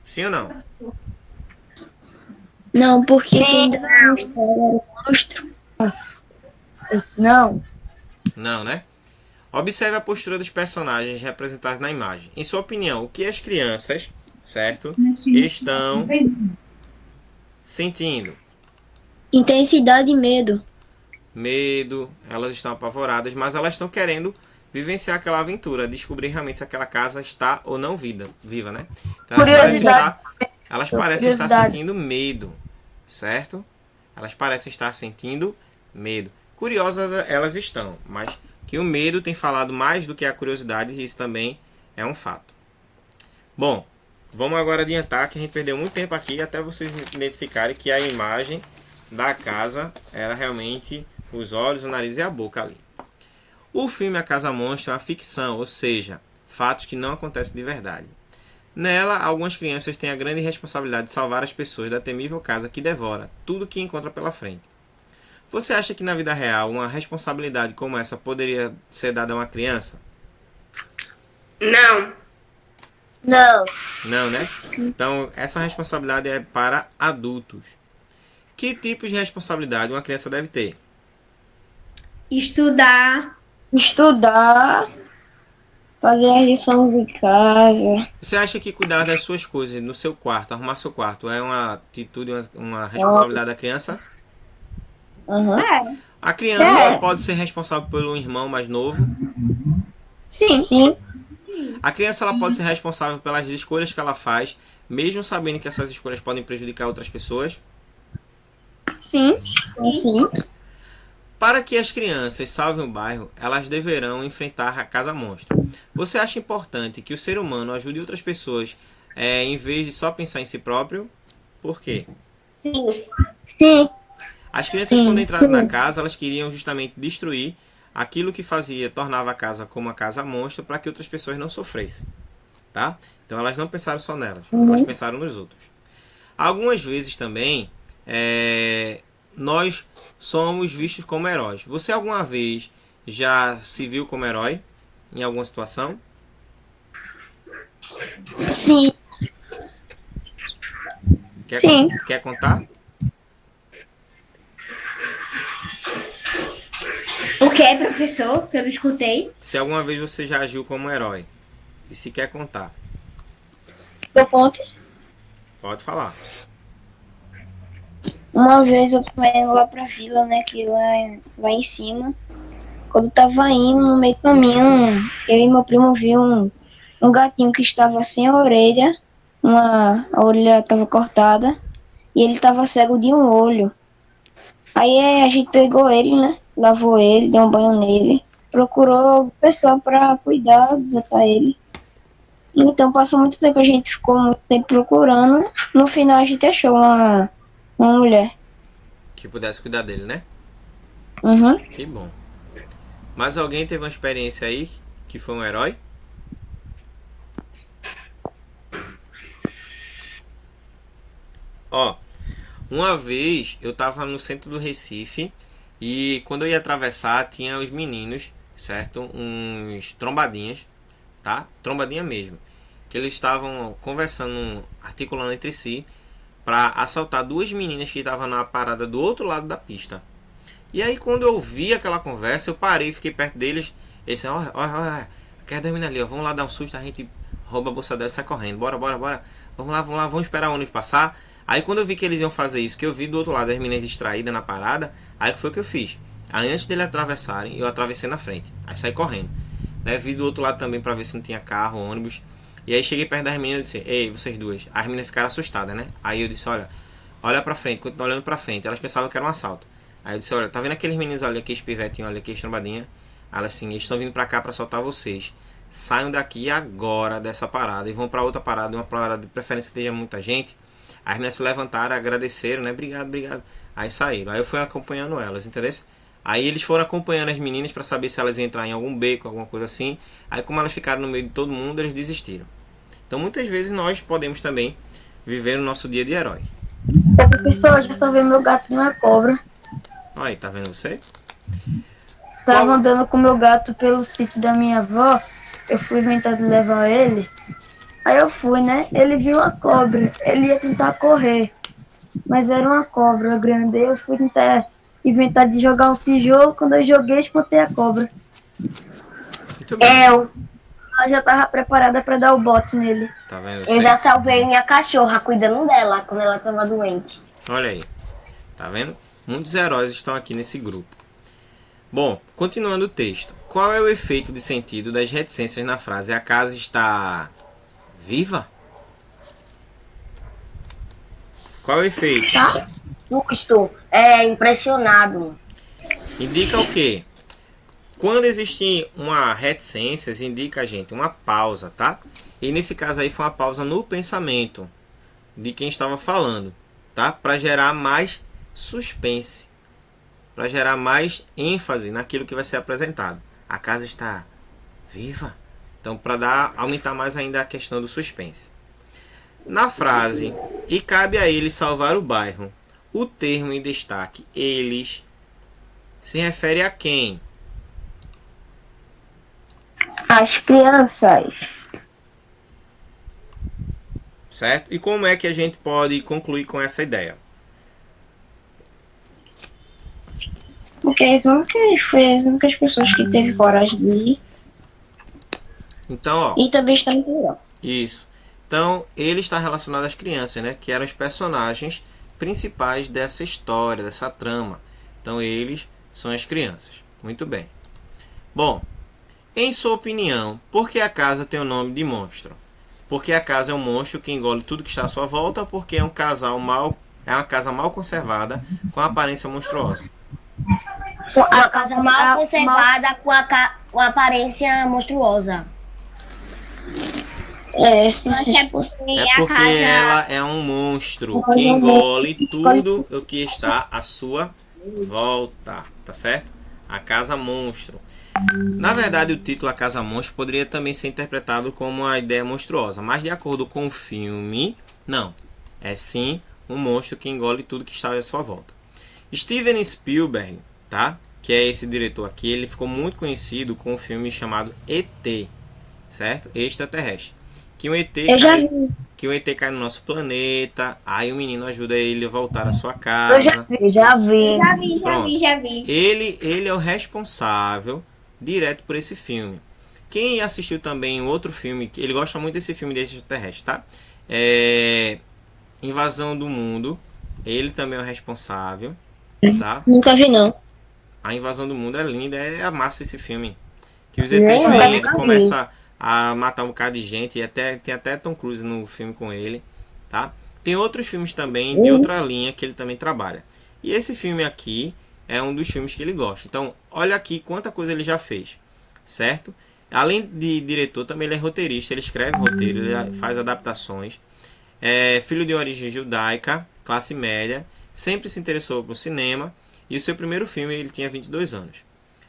Sim ou não? Não, porque quem dá a história era o monstro. Não. Não, né? Observe a postura dos personagens representados na imagem. Em sua opinião, o que as crianças, certo, estão sentindo? Intensidade e medo. Medo, elas estão apavoradas, mas elas estão querendo vivenciar aquela aventura, descobrir realmente se aquela casa está ou não viva, né? Então, Curiosidade. elas parecem estar Curiosidade. sentindo medo, certo? Elas parecem estar sentindo medo. Curiosas elas estão, mas que o medo tem falado mais do que a curiosidade, isso também é um fato. Bom, vamos agora adiantar que a gente perdeu muito tempo aqui até vocês identificarem que a imagem da casa era realmente os olhos, o nariz e a boca ali. O filme A Casa Monstro é uma ficção, ou seja, fatos que não acontecem de verdade. Nela, algumas crianças têm a grande responsabilidade de salvar as pessoas da temível casa que devora tudo que encontra pela frente. Você acha que na vida real uma responsabilidade como essa poderia ser dada a uma criança? Não. Não, né? Então, essa responsabilidade é para adultos. Que tipos de responsabilidade uma criança deve ter? Estudar. Fazer a lição de casa. Você acha que cuidar das suas coisas no seu quarto, arrumar seu quarto, é uma atitude, uma responsabilidade da criança? É. A criança ela pode ser responsável pelo irmão mais novo. Sim. A criança ela pode ser responsável pelas escolhas que ela faz, mesmo sabendo que essas escolhas podem prejudicar outras pessoas. Sim. Para que as crianças salvem o bairro, elas deverão enfrentar a casa monstro. Você acha importante que o ser humano ajude outras pessoas em vez de só pensar em si próprio? Por quê? Sim. As crianças, quando entraram na casa, elas queriam justamente destruir aquilo que tornava a casa como uma casa monstro para que outras pessoas não sofressem. Tá? Então elas não pensaram só nelas, elas pensaram nos outros. Algumas vezes também, nós somos vistos como heróis. Você alguma vez já se viu como herói em alguma situação? Sim. Quer contar? O que, professor? Que eu não escutei. Se alguma vez você já agiu como herói e se quer contar, Eu conto. pode falar. Uma vez eu tava indo lá pra vila, né? Que lá em cima. Quando eu tava indo no meio do caminho, eu e meu primo viu um gatinho que estava sem a orelha. A orelha tava cortada. E ele tava cego de um olho. Aí a gente pegou ele, né? Lavou ele, deu um banho nele. Procurou pessoa pra cuidar, botar ele. Então passou muito tempo, a gente ficou muito tempo procurando. No final a gente achou uma mulher. Que pudesse cuidar dele, né? Uhum. Que bom. Mas alguém teve uma experiência aí que foi um herói? Ó, uma vez eu tava no centro do Recife E quando eu ia atravessar, tinha os meninos, certo? Uns trombadinhas, tá? Trombadinha mesmo. Que eles estavam conversando, articulando entre si, para assaltar duas meninas que estavam na parada do outro lado da pista. E aí, quando eu vi aquela conversa, eu parei, fiquei perto deles. Eles disseram: olha, quer terminar ali, ó, vamos lá dar um susto, a gente rouba a bolsa dela e sai correndo. Bora. Vamos lá, vamos esperar o ônibus passar. Aí, quando eu vi que eles iam fazer isso, que eu vi do outro lado as meninas distraídas na parada, aí foi o que eu fiz. Aí, antes deles atravessarem, eu atravessei na frente. Aí saí correndo. Né? Vi do outro lado também para ver se não tinha carro, ônibus. E aí cheguei perto das meninas e disse: ei, vocês duas. As meninas ficaram assustadas, né? Aí eu disse: olha pra frente, continua olhando pra frente. Elas pensavam que era um assalto. Aí eu disse: olha, tá vendo aqueles meninos ali, aqueles pivetinhos ali, aqueles trombadinha? Elas assim: eles estão vindo pra cá pra assaltar vocês. Saiam daqui agora dessa parada e vão pra outra parada, uma parada de preferência que tenha muita gente. As meninas se levantaram, agradeceram, né? Obrigado. Aí saíram. Aí eu fui acompanhando elas, entendeu? Aí eles foram acompanhando as meninas pra saber se elas iam entrar em algum beco, alguma coisa assim. Aí como elas ficaram no meio de todo mundo, eles desistiram. Então muitas vezes nós podemos também viver o nosso dia de herói. Professor, já salvei meu gato de uma cobra. Olha aí, tá vendo você? Tava andando com meu gato pelo sítio da minha avó. Eu fui inventar de levar ele. Aí eu fui, né? Ele viu uma cobra. Ele ia tentar correr. Mas era uma cobra grande. Eu fui tentar inventar de jogar um tijolo. Quando eu joguei, espantei a cobra. Muito bem. Eu Ela já tava preparada pra dar o bote nele. Tá vendo Eu você? já salvei minha cachorra cuidando dela quando ela estava doente. Olha aí. Tá vendo? Muitos heróis estão aqui nesse grupo. Bom, continuando o texto. Qual é o efeito de sentido das reticências na frase "a casa está viva"? Qual é o efeito? Susto, impressionado. Indica o quê? Quando existe uma reticência, indica, gente, uma pausa, tá? E nesse caso aí foi uma pausa no pensamento de quem estava falando, tá? Para gerar mais suspense, para gerar mais ênfase naquilo que vai ser apresentado. A casa está viva? Então, para aumentar mais ainda a questão do suspense. Na frase "e cabe a eles salvar o bairro", o termo em destaque "eles" se refere a quem? As crianças. Certo? E como é que a gente pode concluir com essa ideia? Porque foi as únicas pessoas que teve coragem de ir. Então, ó, E também está melhor. isso. Então, ele está relacionado às crianças, né? Que eram os personagens principais dessa história, dessa trama. Então, eles são as crianças. Muito bem. Bom, em sua opinião, por que a casa tem o nome de monstro? Porque a casa é um monstro que engole tudo que está à sua volta, porque é uma casa mal conservada, com aparência monstruosa. Uma casa mal conservada com aparência monstruosa. Sim. É porque ela é um monstro que engole tudo o que está à sua volta, tá certo? A casa monstro. Na verdade, o título "A Casa Monstro" poderia também ser interpretado como uma ideia monstruosa, mas de acordo com o filme, não. É sim um monstro que engole tudo que está à sua volta. Steven Spielberg, tá? Que é esse diretor aqui, ele ficou muito conhecido com um filme chamado E.T., certo? Extraterrestre. Que o ET cai no nosso planeta, aí o menino ajuda ele a voltar à sua casa. Já vi. Pronto. Já vi. Ele é o responsável direto por esse filme. Quem assistiu também outro filme, ele gosta muito desse filme de extraterrestre, tá? Invasão do Mundo. Ele também é o responsável, tá? Nunca vi, não. A Invasão do Mundo é linda, é massa esse filme. Que os ETs vêm e começam a matar um bocado de gente. E tem até Tom Cruise no filme com ele, tá? Tem outros filmes também de outra linha que ele também trabalha. E esse filme aqui é um dos filmes que ele gosta. Então, olha aqui quanta coisa ele já fez, certo? Além de diretor, também ele é roteirista. Ele escreve roteiro, ele faz adaptações. É filho de origem judaica, classe média. Sempre se interessou por cinema. E o seu primeiro filme ele tinha 22 anos.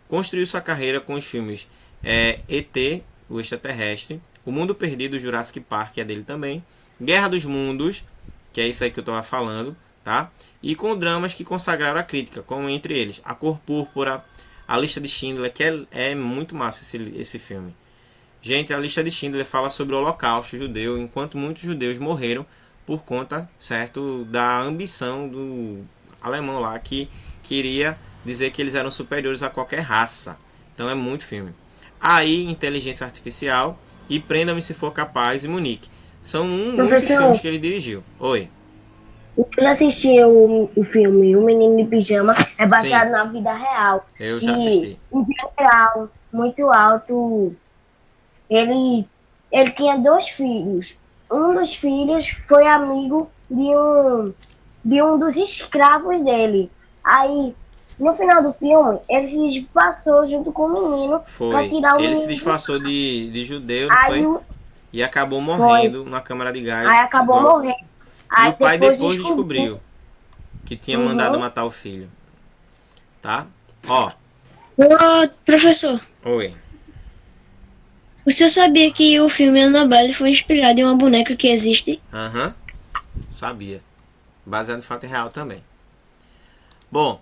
Construiu sua carreira com os filmes E.T., o Extraterrestre, O Mundo Perdido, Jurassic Park, que é dele também, Guerra dos Mundos, que é isso aí que eu estava falando, tá? E com dramas que consagraram a crítica, como entre eles A Cor Púrpura, A Lista de Schindler, que é muito massa esse filme. Gente, A Lista de Schindler fala sobre o Holocausto judeu, enquanto muitos judeus morreram por conta, certo, da ambição do alemão lá, que queria dizer que eles eram superiores a qualquer raça. Então é muito filme. Aí, Inteligência Artificial e Prenda-me se for capaz e Munique. São muitos Professor. filmes que ele dirigiu. Oi. Eu já assisti o filme O Menino de Pijama, é baseado Sim. na vida real. Eu já assisti. Em geral, muito alto. Ele tinha 2 filhos. Um dos filhos foi amigo de um dos escravos dele. Aí, no final do filme, ele se disfarçou junto com o menino pra Foi. tirar o Ele se menino. disfarçou de judeu, não Aí, foi? E acabou morrendo na câmara de gás. aí acabou igual- morrendo. E Aí o pai depois descobriu que tinha mandado matar o filho. Tá? Ó. Ô, professor, Oi. o senhor sabia que o filme Annabelle foi inspirado em uma boneca que existe? Aham. Sabia. Baseado em fato real também. Bom,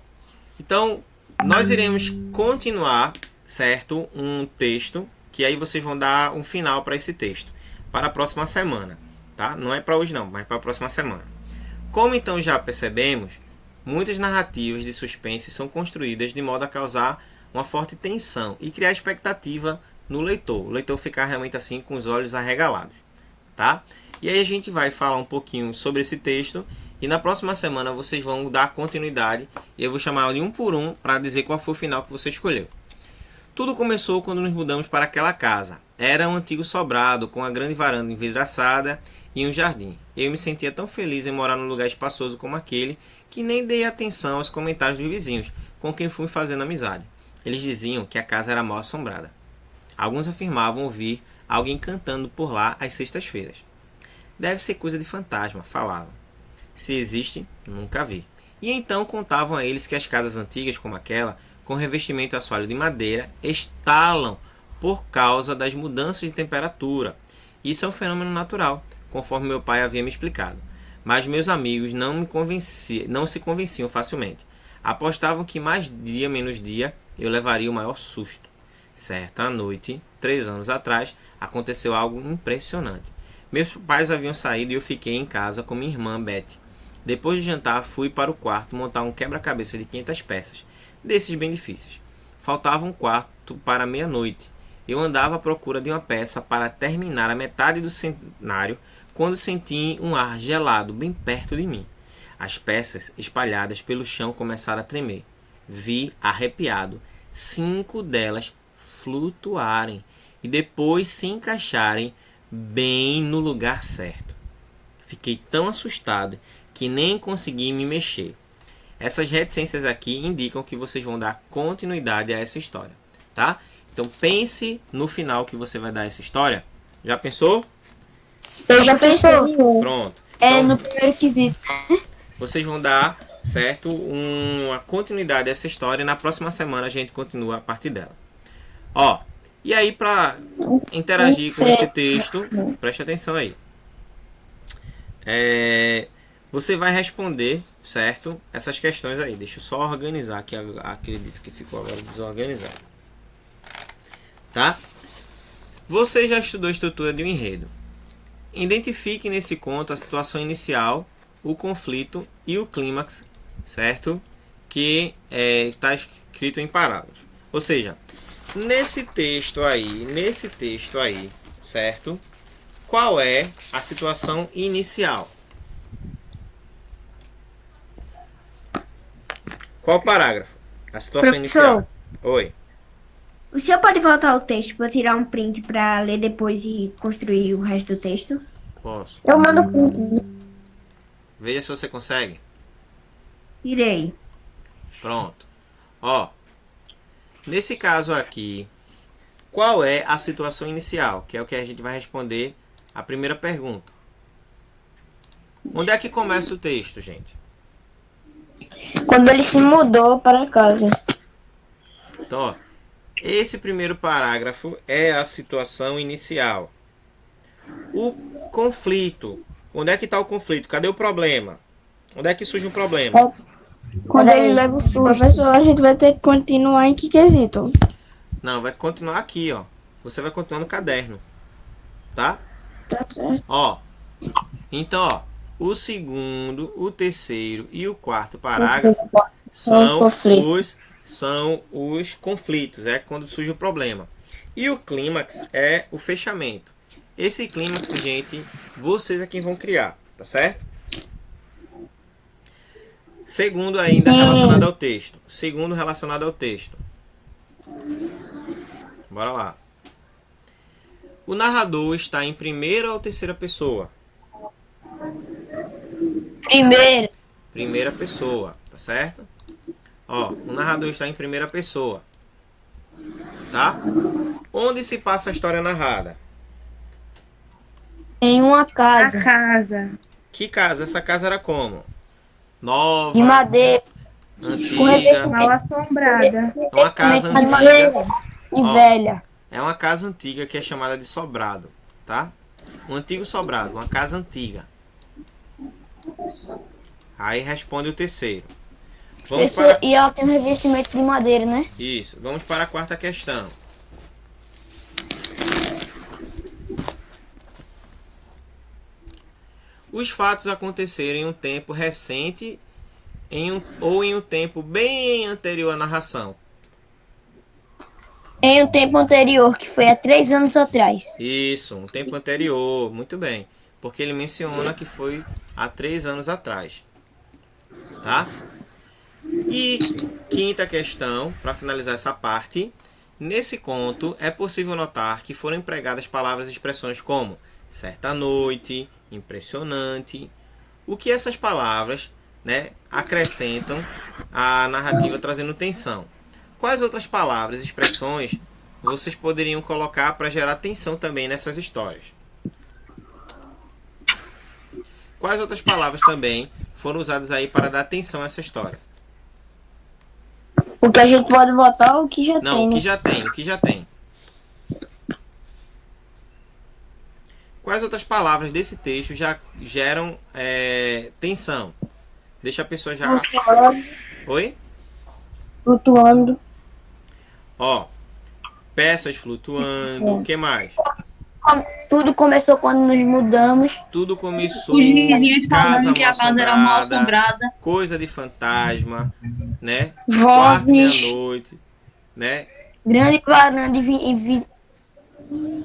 então nós iremos continuar, certo? Um texto que aí vocês vão dar um final para esse texto para a próxima semana, tá? Não é para hoje não, mas para a próxima semana. Como então já percebemos, muitas narrativas de suspense são construídas de modo a causar uma forte tensão e criar expectativa no leitor. O leitor ficar realmente assim com os olhos arregalados, tá? E aí a gente vai falar um pouquinho sobre esse texto e na próxima semana vocês vão dar continuidade e eu vou chamar de um por um para dizer qual foi o final que você escolheu. Tudo começou quando nos mudamos para aquela casa. Era um antigo sobrado com uma grande varanda envidraçada e um jardim. Eu me sentia tão feliz em morar num lugar espaçoso como aquele que nem dei atenção aos comentários dos vizinhos, com quem fui fazendo amizade. Eles diziam que a casa era mal assombrada. Alguns afirmavam ouvir alguém cantando por lá às sextas-feiras. Deve ser coisa de fantasma, falavam. Se existe, nunca vi. E então contavam a eles que as casas antigas como aquela, com revestimento assoalho de madeira, estalam por causa das mudanças de temperatura. Isso é um fenômeno natural, conforme meu pai havia me explicado. Mas meus amigos não se convenciam facilmente. Apostavam que mais dia menos dia eu levaria o maior susto. Certa noite, 3 anos atrás, aconteceu algo impressionante. Meus pais haviam saído e eu fiquei em casa com minha irmã Betty. Depois de jantar, fui para o quarto montar um quebra-cabeça de 500 peças, desses bem difíceis. Faltava um quarto para meia-noite. Eu andava à procura de uma peça para terminar a metade do cenário, quando senti um ar gelado bem perto de mim. As peças espalhadas pelo chão começaram a tremer. Vi, arrepiado, 5 delas flutuarem e depois se encaixarem bem no lugar certo. Fiquei tão assustado que nem consegui me mexer. Essas reticências aqui indicam que vocês vão dar continuidade a essa história, tá? Então pense no final que você vai dar essa história. Já pensou? Eu já pensei. Pronto. É Então, no primeiro quesito. vocês vão dar, certo, uma continuidade a essa história e na próxima semana a gente continua a partir dela. Ó, e aí para interagir com esse texto, preste atenção aí. Você vai responder, certo, essas questões aí. Deixa eu só organizar aqui, acredito que ficou agora desorganizado. Tá? Você já estudou a estrutura de um enredo. Identifique nesse conto a situação inicial, o conflito e o clímax, certo? Que está escrito em parágrafos. Ou seja, nesse texto aí, certo? Qual é a situação inicial? Qual parágrafo? A situação Professor. inicial. Oi. O senhor pode voltar ao texto para eu tirar um print para ler depois e construir o resto do texto? Posso. Eu mando print. Veja se você consegue. Tirei. Pronto. Ó. Nesse caso aqui, qual é a situação inicial? Que é o que a gente vai responder a primeira pergunta. Onde é que começa o texto, gente? Quando ele se mudou para casa. Então, ó, esse primeiro parágrafo é a situação inicial. O conflito. Onde é que está o conflito? Cadê o problema? Onde é que surge um problema? Quando ele leva o susto. Professor, a gente vai ter que continuar em que quesito? Não, vai continuar aqui, ó. Você vai continuar no caderno. Tá? Tá certo. Ó. Então, ó. O segundo, o terceiro e o quarto parágrafo são os conflitos. É quando surge o problema. E o clímax é o fechamento. Esse clímax, gente, vocês é quem vão criar. Tá certo? Segundo ainda relacionado ao texto. Segundo relacionado ao texto. Bora lá. O narrador está em primeira ou terceira pessoa? Primeiro, Primeira pessoa, tá certo? Ó, o narrador está em primeira pessoa. Tá? Onde se passa a história narrada? em uma A casa casa. Que casa? Essa casa era como? Nova, de madeira, antiga. Mal assombrada. É uma casa de antiga. madeira e Ó. velha. É uma casa antiga que é chamada de sobrado, tá? Um antigo sobrado, uma casa antiga. Aí responde o terceiro. Vamos para... E ela tem um revestimento de madeira, né? Isso. Vamos para a quarta questão. Os fatos aconteceram em um tempo recente ou em um tempo bem anterior à narração. Em um tempo anterior, que foi há 3 anos atrás. Isso, um tempo anterior. Muito bem. Porque ele menciona que foi há 3 anos atrás. Tá? E quinta questão, para finalizar essa parte. Nesse conto, é possível notar que foram empregadas palavras e expressões como certa noite, impressionante. O que essas palavras, né, acrescentam à narrativa trazendo tensão? Quais outras palavras e expressões vocês poderiam colocar para gerar tensão também nessas histórias? Quais outras palavras também foram usadas aí para dar tensão a essa história? O que a gente pode botar o que já Não, tem, o né? que já tem, o que já tem. Quais outras palavras desse texto já geram tensão? Deixa a pessoa já... Oi? Flutuando. Ó, peças flutuando, o que mais? Tudo começou quando nos mudamos. Tudo começou, Os vizinhos casa falando que a casa era mal assombrada. coisa de fantasma, né? Quarto Vozes, meia-noite, né? grande varanda Isso.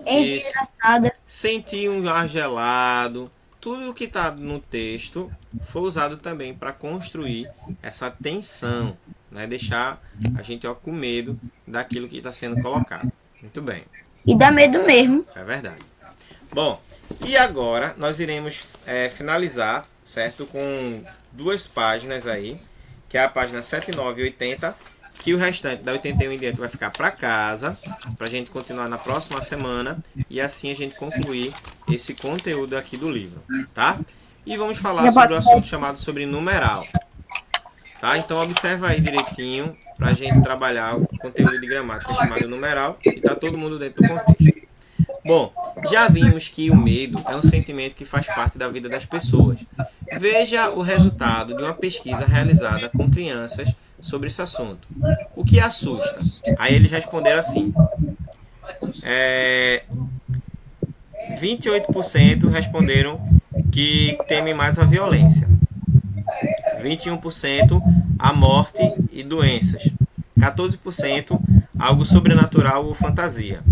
envidraçada. Sentir um ar gelado. Tudo o que está no texto foi usado também para construir essa tensão, né? Deixar a gente com medo daquilo que está sendo colocado. Muito bem. E dá medo mesmo. É verdade. Bom, e agora nós iremos finalizar, certo? Com 2 páginas aí, que é a página 79 e 80, que o restante da 81 em diante vai ficar para casa, para a gente continuar na próxima semana, e assim a gente concluir esse conteúdo aqui do livro, tá? E vamos falar sobre o assunto chamado sobre numeral. Tá? Então observa aí direitinho para a gente trabalhar o conteúdo de gramática chamado numeral e tá todo mundo dentro do contexto. Bom, já vimos que o medo é um sentimento que faz parte da vida das pessoas. Veja o resultado de uma pesquisa realizada com crianças sobre esse assunto. O que assusta? Aí eles responderam assim: 28% responderam que temem mais a violência. 21% a morte e doenças. 14% algo sobrenatural ou fantasia.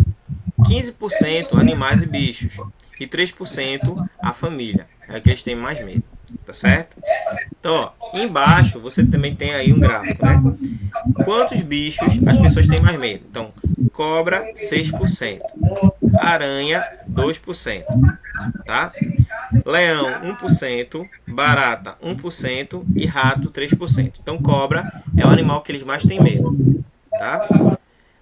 15% animais e bichos. E 3% a família. É o que eles têm mais medo. Tá certo? Então, ó, embaixo você também tem aí um gráfico, né? Quantos bichos as pessoas têm mais medo? Então, cobra 6%. Aranha 2%. Tá? Leão 1%, barata 1% e rato 3%. Então cobra é o animal que eles mais têm medo, tá?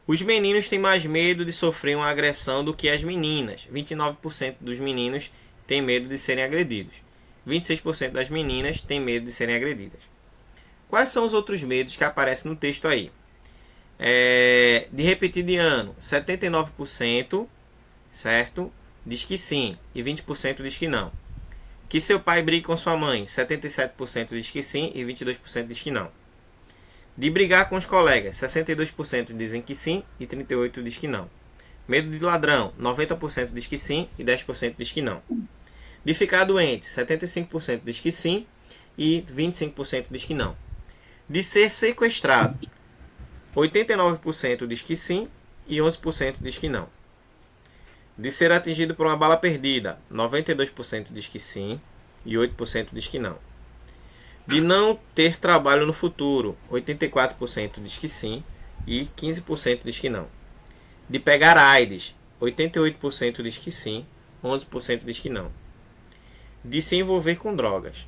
Os meninos têm mais medo de sofrer uma agressão do que as meninas. 29% dos meninos têm medo de serem agredidos. 26% das meninas têm medo de serem agredidas. Quais são os outros medos que aparecem no texto aí? De repetir de ano, 79%, certo? Diz que sim, e 20% diz que não. Que seu pai brigue com sua mãe, 77% diz que sim e 22% diz que não. De brigar com os colegas, 62% dizem que sim e 38% diz que não. Medo de ladrão, 90% diz que sim e 10% diz que não. De ficar doente, 75% diz que sim e 25% diz que não. De ser sequestrado, 89% diz que sim e 11% diz que não. De ser atingido por uma bala perdida, 92% diz que sim e 8% diz que não. De não ter trabalho no futuro, 84% diz que sim e 15% diz que não. De pegar AIDS, 88% diz que sim, 11% diz que não. De se envolver com drogas,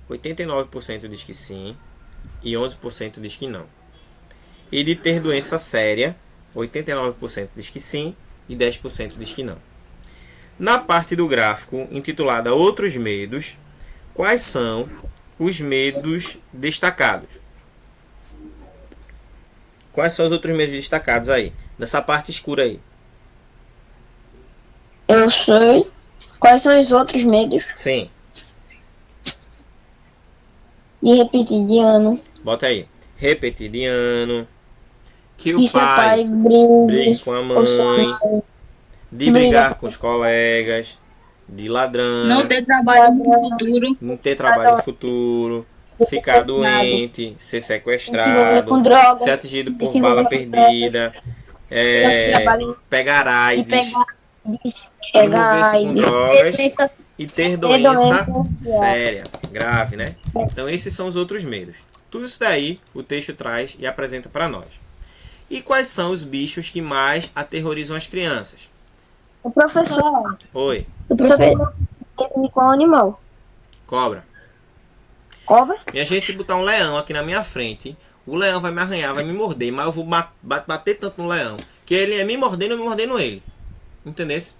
89% diz que sim e 11% diz que não. E de ter doença séria, 89% diz que sim e 10% diz que não. Na parte do gráfico, intitulada Outros Medos, quais são os medos destacados? Quais são os outros medos destacados aí? Nessa parte escura aí. Eu sei. Quais são os outros medos? Sim, De repetir de ano. bota aí. Repetir de ano. Que Que o seu pai pai brigue brigue com a com sua mãe. mãe. De brigar com os colegas. De ladrão. Não ter trabalho no futuro. Não ter trabalho no futuro. Ficar doente. Ser Se envolver sequestrado. com drogas. Ser atingido por se envolver bala com perdida. Pegar De AIDS. pegar. De Envolver-se com drogas. doença. E ter doença doença séria, grave, né? Então esses são os outros medos. Tudo isso daí o texto traz e apresenta para nós. E quais são os bichos que mais aterrorizam as crianças? O professor. Oi, O professor tem qual animal? cobra. Cobra? Minha gente, se botar um leão aqui na minha frente, o leão vai me arranhar, vai me morder, mas eu vou bater tanto no leão que ele é me mordendo, eu me mordendo ele. Entendesse?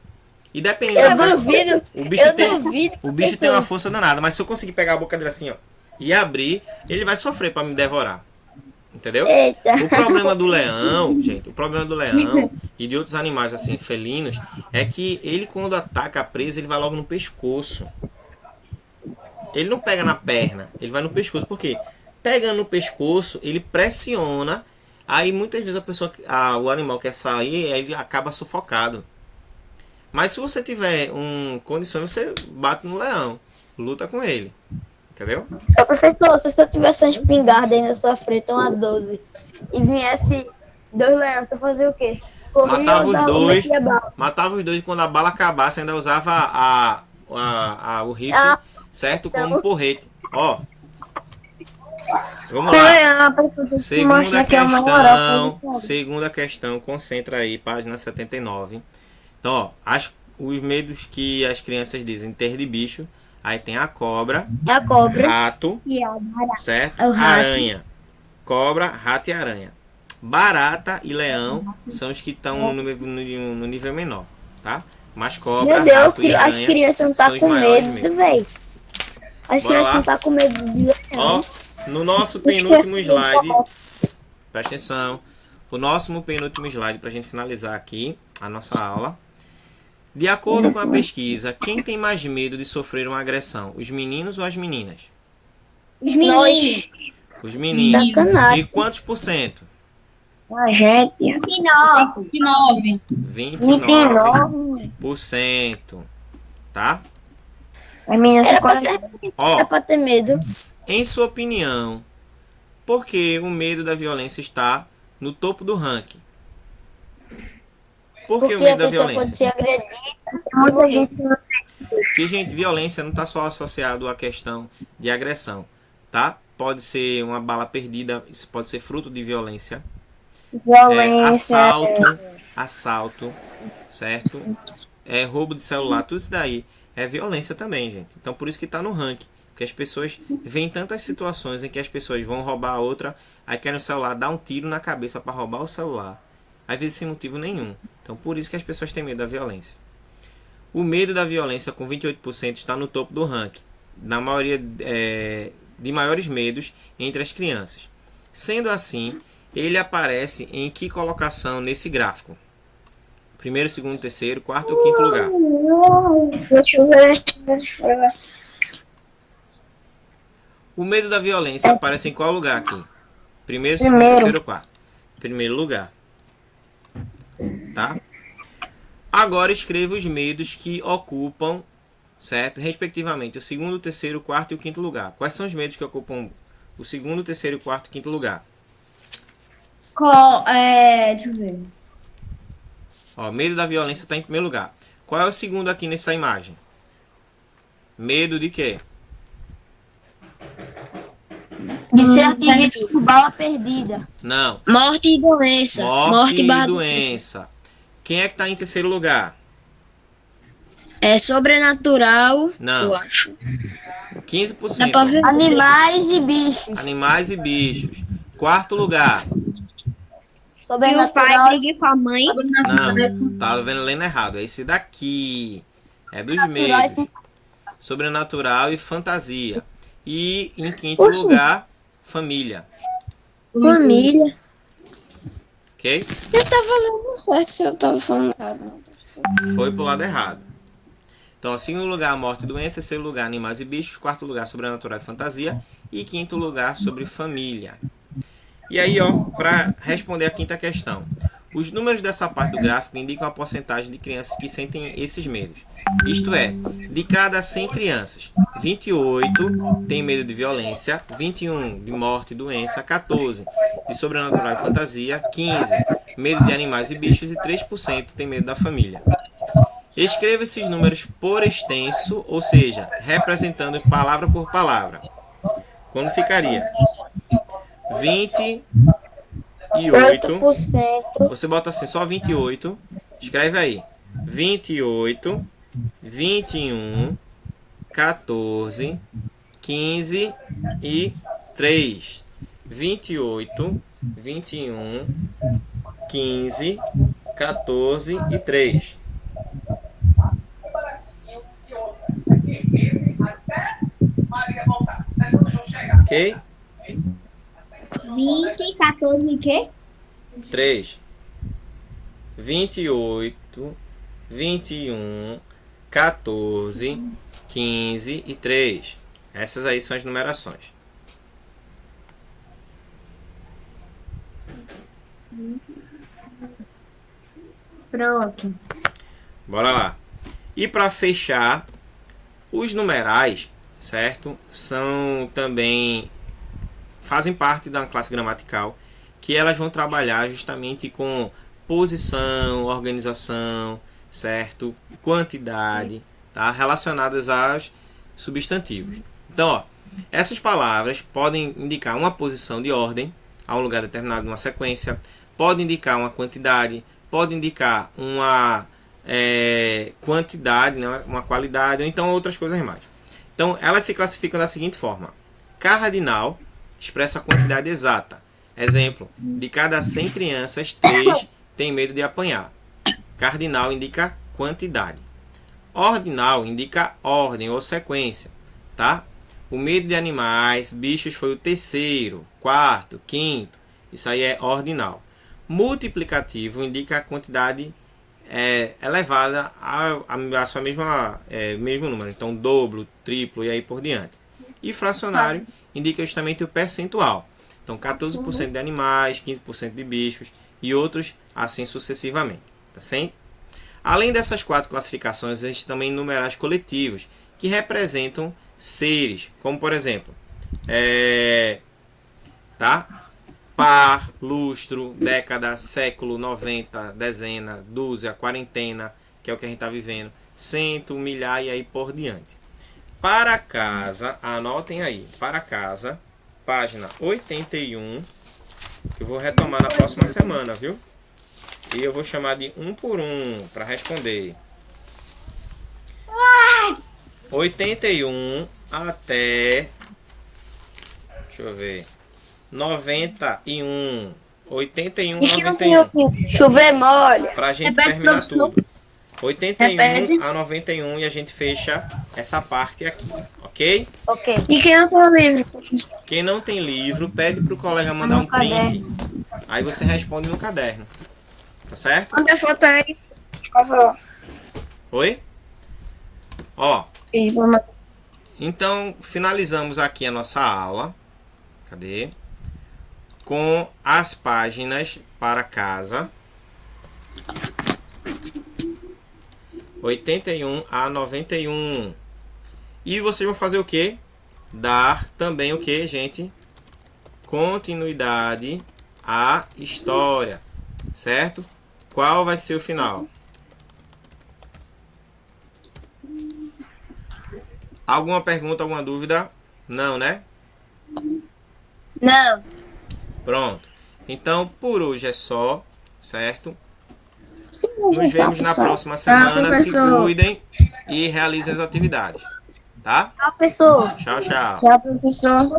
E dependendo Eu da força, duvido. o bicho Eu tem, duvido. o bicho tem uma força danada, mas se eu conseguir pegar a boca dele assim, ó, e abrir, ele vai sofrer para me devorar. Entendeu? Eita. O problema do leão, gente, o problema do leão e de outros animais assim, felinos, é que ele quando ataca a presa, ele vai logo no pescoço. Ele não pega na perna, ele vai no pescoço. Por quê? Pegando no pescoço, ele pressiona, aí muitas vezes a pessoa, o animal quer sair, aí ele acaba sufocado. Mas se você tiver condições, você bate no leão, luta com ele. Entendeu? Ô, professor, se eu tivesse uma espingarda aí na sua frente, uma 12, e viesse 2 leões, você fazia o quê? Corria Matava ou os dava- dois, metia bala? matava os dois e quando a bala acabasse, ainda usava o rifle, certo? Como porrete. Ó. Vamos lá. Segunda questão, concentra aí, página 79. Então, ó, os medos que as crianças dizem ter de bicho, aí tem a cobra, É a cobra. rato, E a barata. certo? É o rato. Aranha. Cobra, rato e aranha. Barata e leão são os que estão no nível menor, tá? Mas cobra, Meu Deus, rato e as aranha crianças não são tá os com maiores medo, medos. velho. As Bora crianças lá? não tá com medo de leão. Ó, no nosso penúltimo slide, presta atenção. O nosso penúltimo slide para a gente finalizar aqui a nossa aula. De acordo com a pesquisa, quem tem mais medo de sofrer uma agressão? Os meninos ou as meninas? Os meninos. Os meninos. Sacanagem. E quantos por cento? A gente. 9. 29%. Tá? As meninas são quase Ó, dá pra ter medo. em sua opinião, por que o medo da violência está no topo do ranking? Por que Porque o medo a da pessoa pode violência? ser agredida. Muita gente não Porque, gente, violência não está só associado à questão de agressão, tá? Pode ser uma bala perdida, isso pode ser fruto de violência. violência. Assalto, certo? Roubo de celular, tudo isso daí é violência também, gente. Então, por isso que está no ranking. Porque as pessoas veem tantas situações em que as pessoas vão roubar a outra, aí querem o celular, dá um tiro na cabeça para roubar o celular. Às vezes sem motivo nenhum. Então, por isso que as pessoas têm medo da violência. O medo da violência, com 28%, está no topo do ranking. Na maioria de maiores medos entre as crianças. Sendo assim, ele aparece em que colocação nesse gráfico? Primeiro, segundo, terceiro, quarto ou quinto lugar? Deixa eu ver. O medo da violência aparece em qual lugar aqui? Primeiro, segundo, Primeiro. terceiro, quarto. Primeiro lugar. Tá? Agora escreva os medos que ocupam, certo? Respectivamente, o segundo, o terceiro, o quarto e o quinto lugar. Quais são os medos que ocupam o segundo, o terceiro, o quarto e o quinto lugar? Deixa eu ver. Ó, medo da violência está em primeiro lugar. Qual é o segundo aqui nessa imagem? Medo de quê? De ser atingido por bala perdida. Não. Morte e doença. Morte e barra doença. Quem é que está em terceiro lugar? É sobrenatural, Não. eu acho. 15%. Dá pra ver? Animais e bichos. Animais e bichos. Quarto lugar. E o Sobrenatural. pai briga com a mãe. Não, tá lendo errado. É esse daqui. É dos medos. Sobrenatural e fantasia. E em quinto lugar, família. Família. Ok? Eu tava lendo certo se eu tava falando errado, não, professor. Foi pro lado errado. Então, segundo lugar, morte e doença. Terceiro lugar, animais e bichos. Quarto lugar, sobrenatural e fantasia. E quinto lugar, sobre família. E aí, ó, para responder a quinta questão. Os números dessa parte do gráfico indicam a porcentagem de crianças que sentem esses medos. Isto é, de cada 100 crianças, 28 tem medo de violência, 21 de morte e doença, 14 de sobrenatural e fantasia, 15 medo de animais e bichos e 3% tem medo da família. Escreva esses números por extenso, ou seja, representando palavra por palavra. Quando ficaria? 28, 8%. você bota assim, só 28, escreve aí, 28, 21, 14, 15 e 3. 28, 21, 15, 14 e 3. Ok? 20, 14 e quê? 3. 28, 21, 14, 15 e 3. Essas aí são as numerações. Pronto. Bora lá. E para fechar, os numerais, certo? São também fazem parte da classe gramatical, que elas vão trabalhar justamente com posição, organização, certo? Quantidade, tá? Relacionadas aos substantivos. Então, ó, essas palavras podem indicar uma posição de ordem a um lugar determinado numa sequência, pode indicar uma quantidade, pode indicar uma quantidade, né? Uma qualidade, ou então outras coisas mais. Então, elas se classificam da seguinte forma. Cardinal expressa a quantidade exata. Exemplo, de cada 100 crianças, 3 têm medo de apanhar. Cardinal indica quantidade. Ordinal indica ordem ou sequência, tá? O medo de animais, bichos foi o terceiro, quarto, quinto. Isso aí é ordinal. Multiplicativo indica a quantidade elevada a sua mesmo número. Então, dobro, triplo e aí por diante. E fracionário indica justamente o percentual. Então, 14% de animais, 15% de bichos e outros assim sucessivamente. Tá certo? Além dessas 4 classificações, a gente também numerais coletivos, que representam seres, como por exemplo, par, lustro, década, século, 90, dezena, dúzia, quarentena, que é o que a gente está vivendo, cento, milhar e aí por diante. Para casa, anotem aí, para casa, página 81, que eu vou retomar na próxima semana, viu? E eu vou chamar de um por um para responder. 81 até... Deixa eu ver. 91. 81, E que não 91. tem chover mole. Pra gente Repete, terminar professor. tudo. 81 Repete. a 91 e a gente fecha essa parte aqui, ok? Ok. E quem não tem o livro, professor? Quem não tem livro, pede pro colega mandar um print. Aí você responde no caderno. Tá certo? Manda a foto aí. Ficava. Oi? Ó, Pedi pra matar. então finalizamos aqui a nossa aula. Cadê? Com as páginas para casa 81 a 91. E vocês vão fazer o quê? Dar também o que, gente? Continuidade à história, certo? Qual vai ser o final? Alguma pergunta, alguma dúvida? Não, né? Não. Pronto. Então, por hoje é só, certo? Nos vemos na próxima semana. Se professor. cuidem e realizem as atividades. Tá? Professor. Tchau, tchau. Tchau, professor.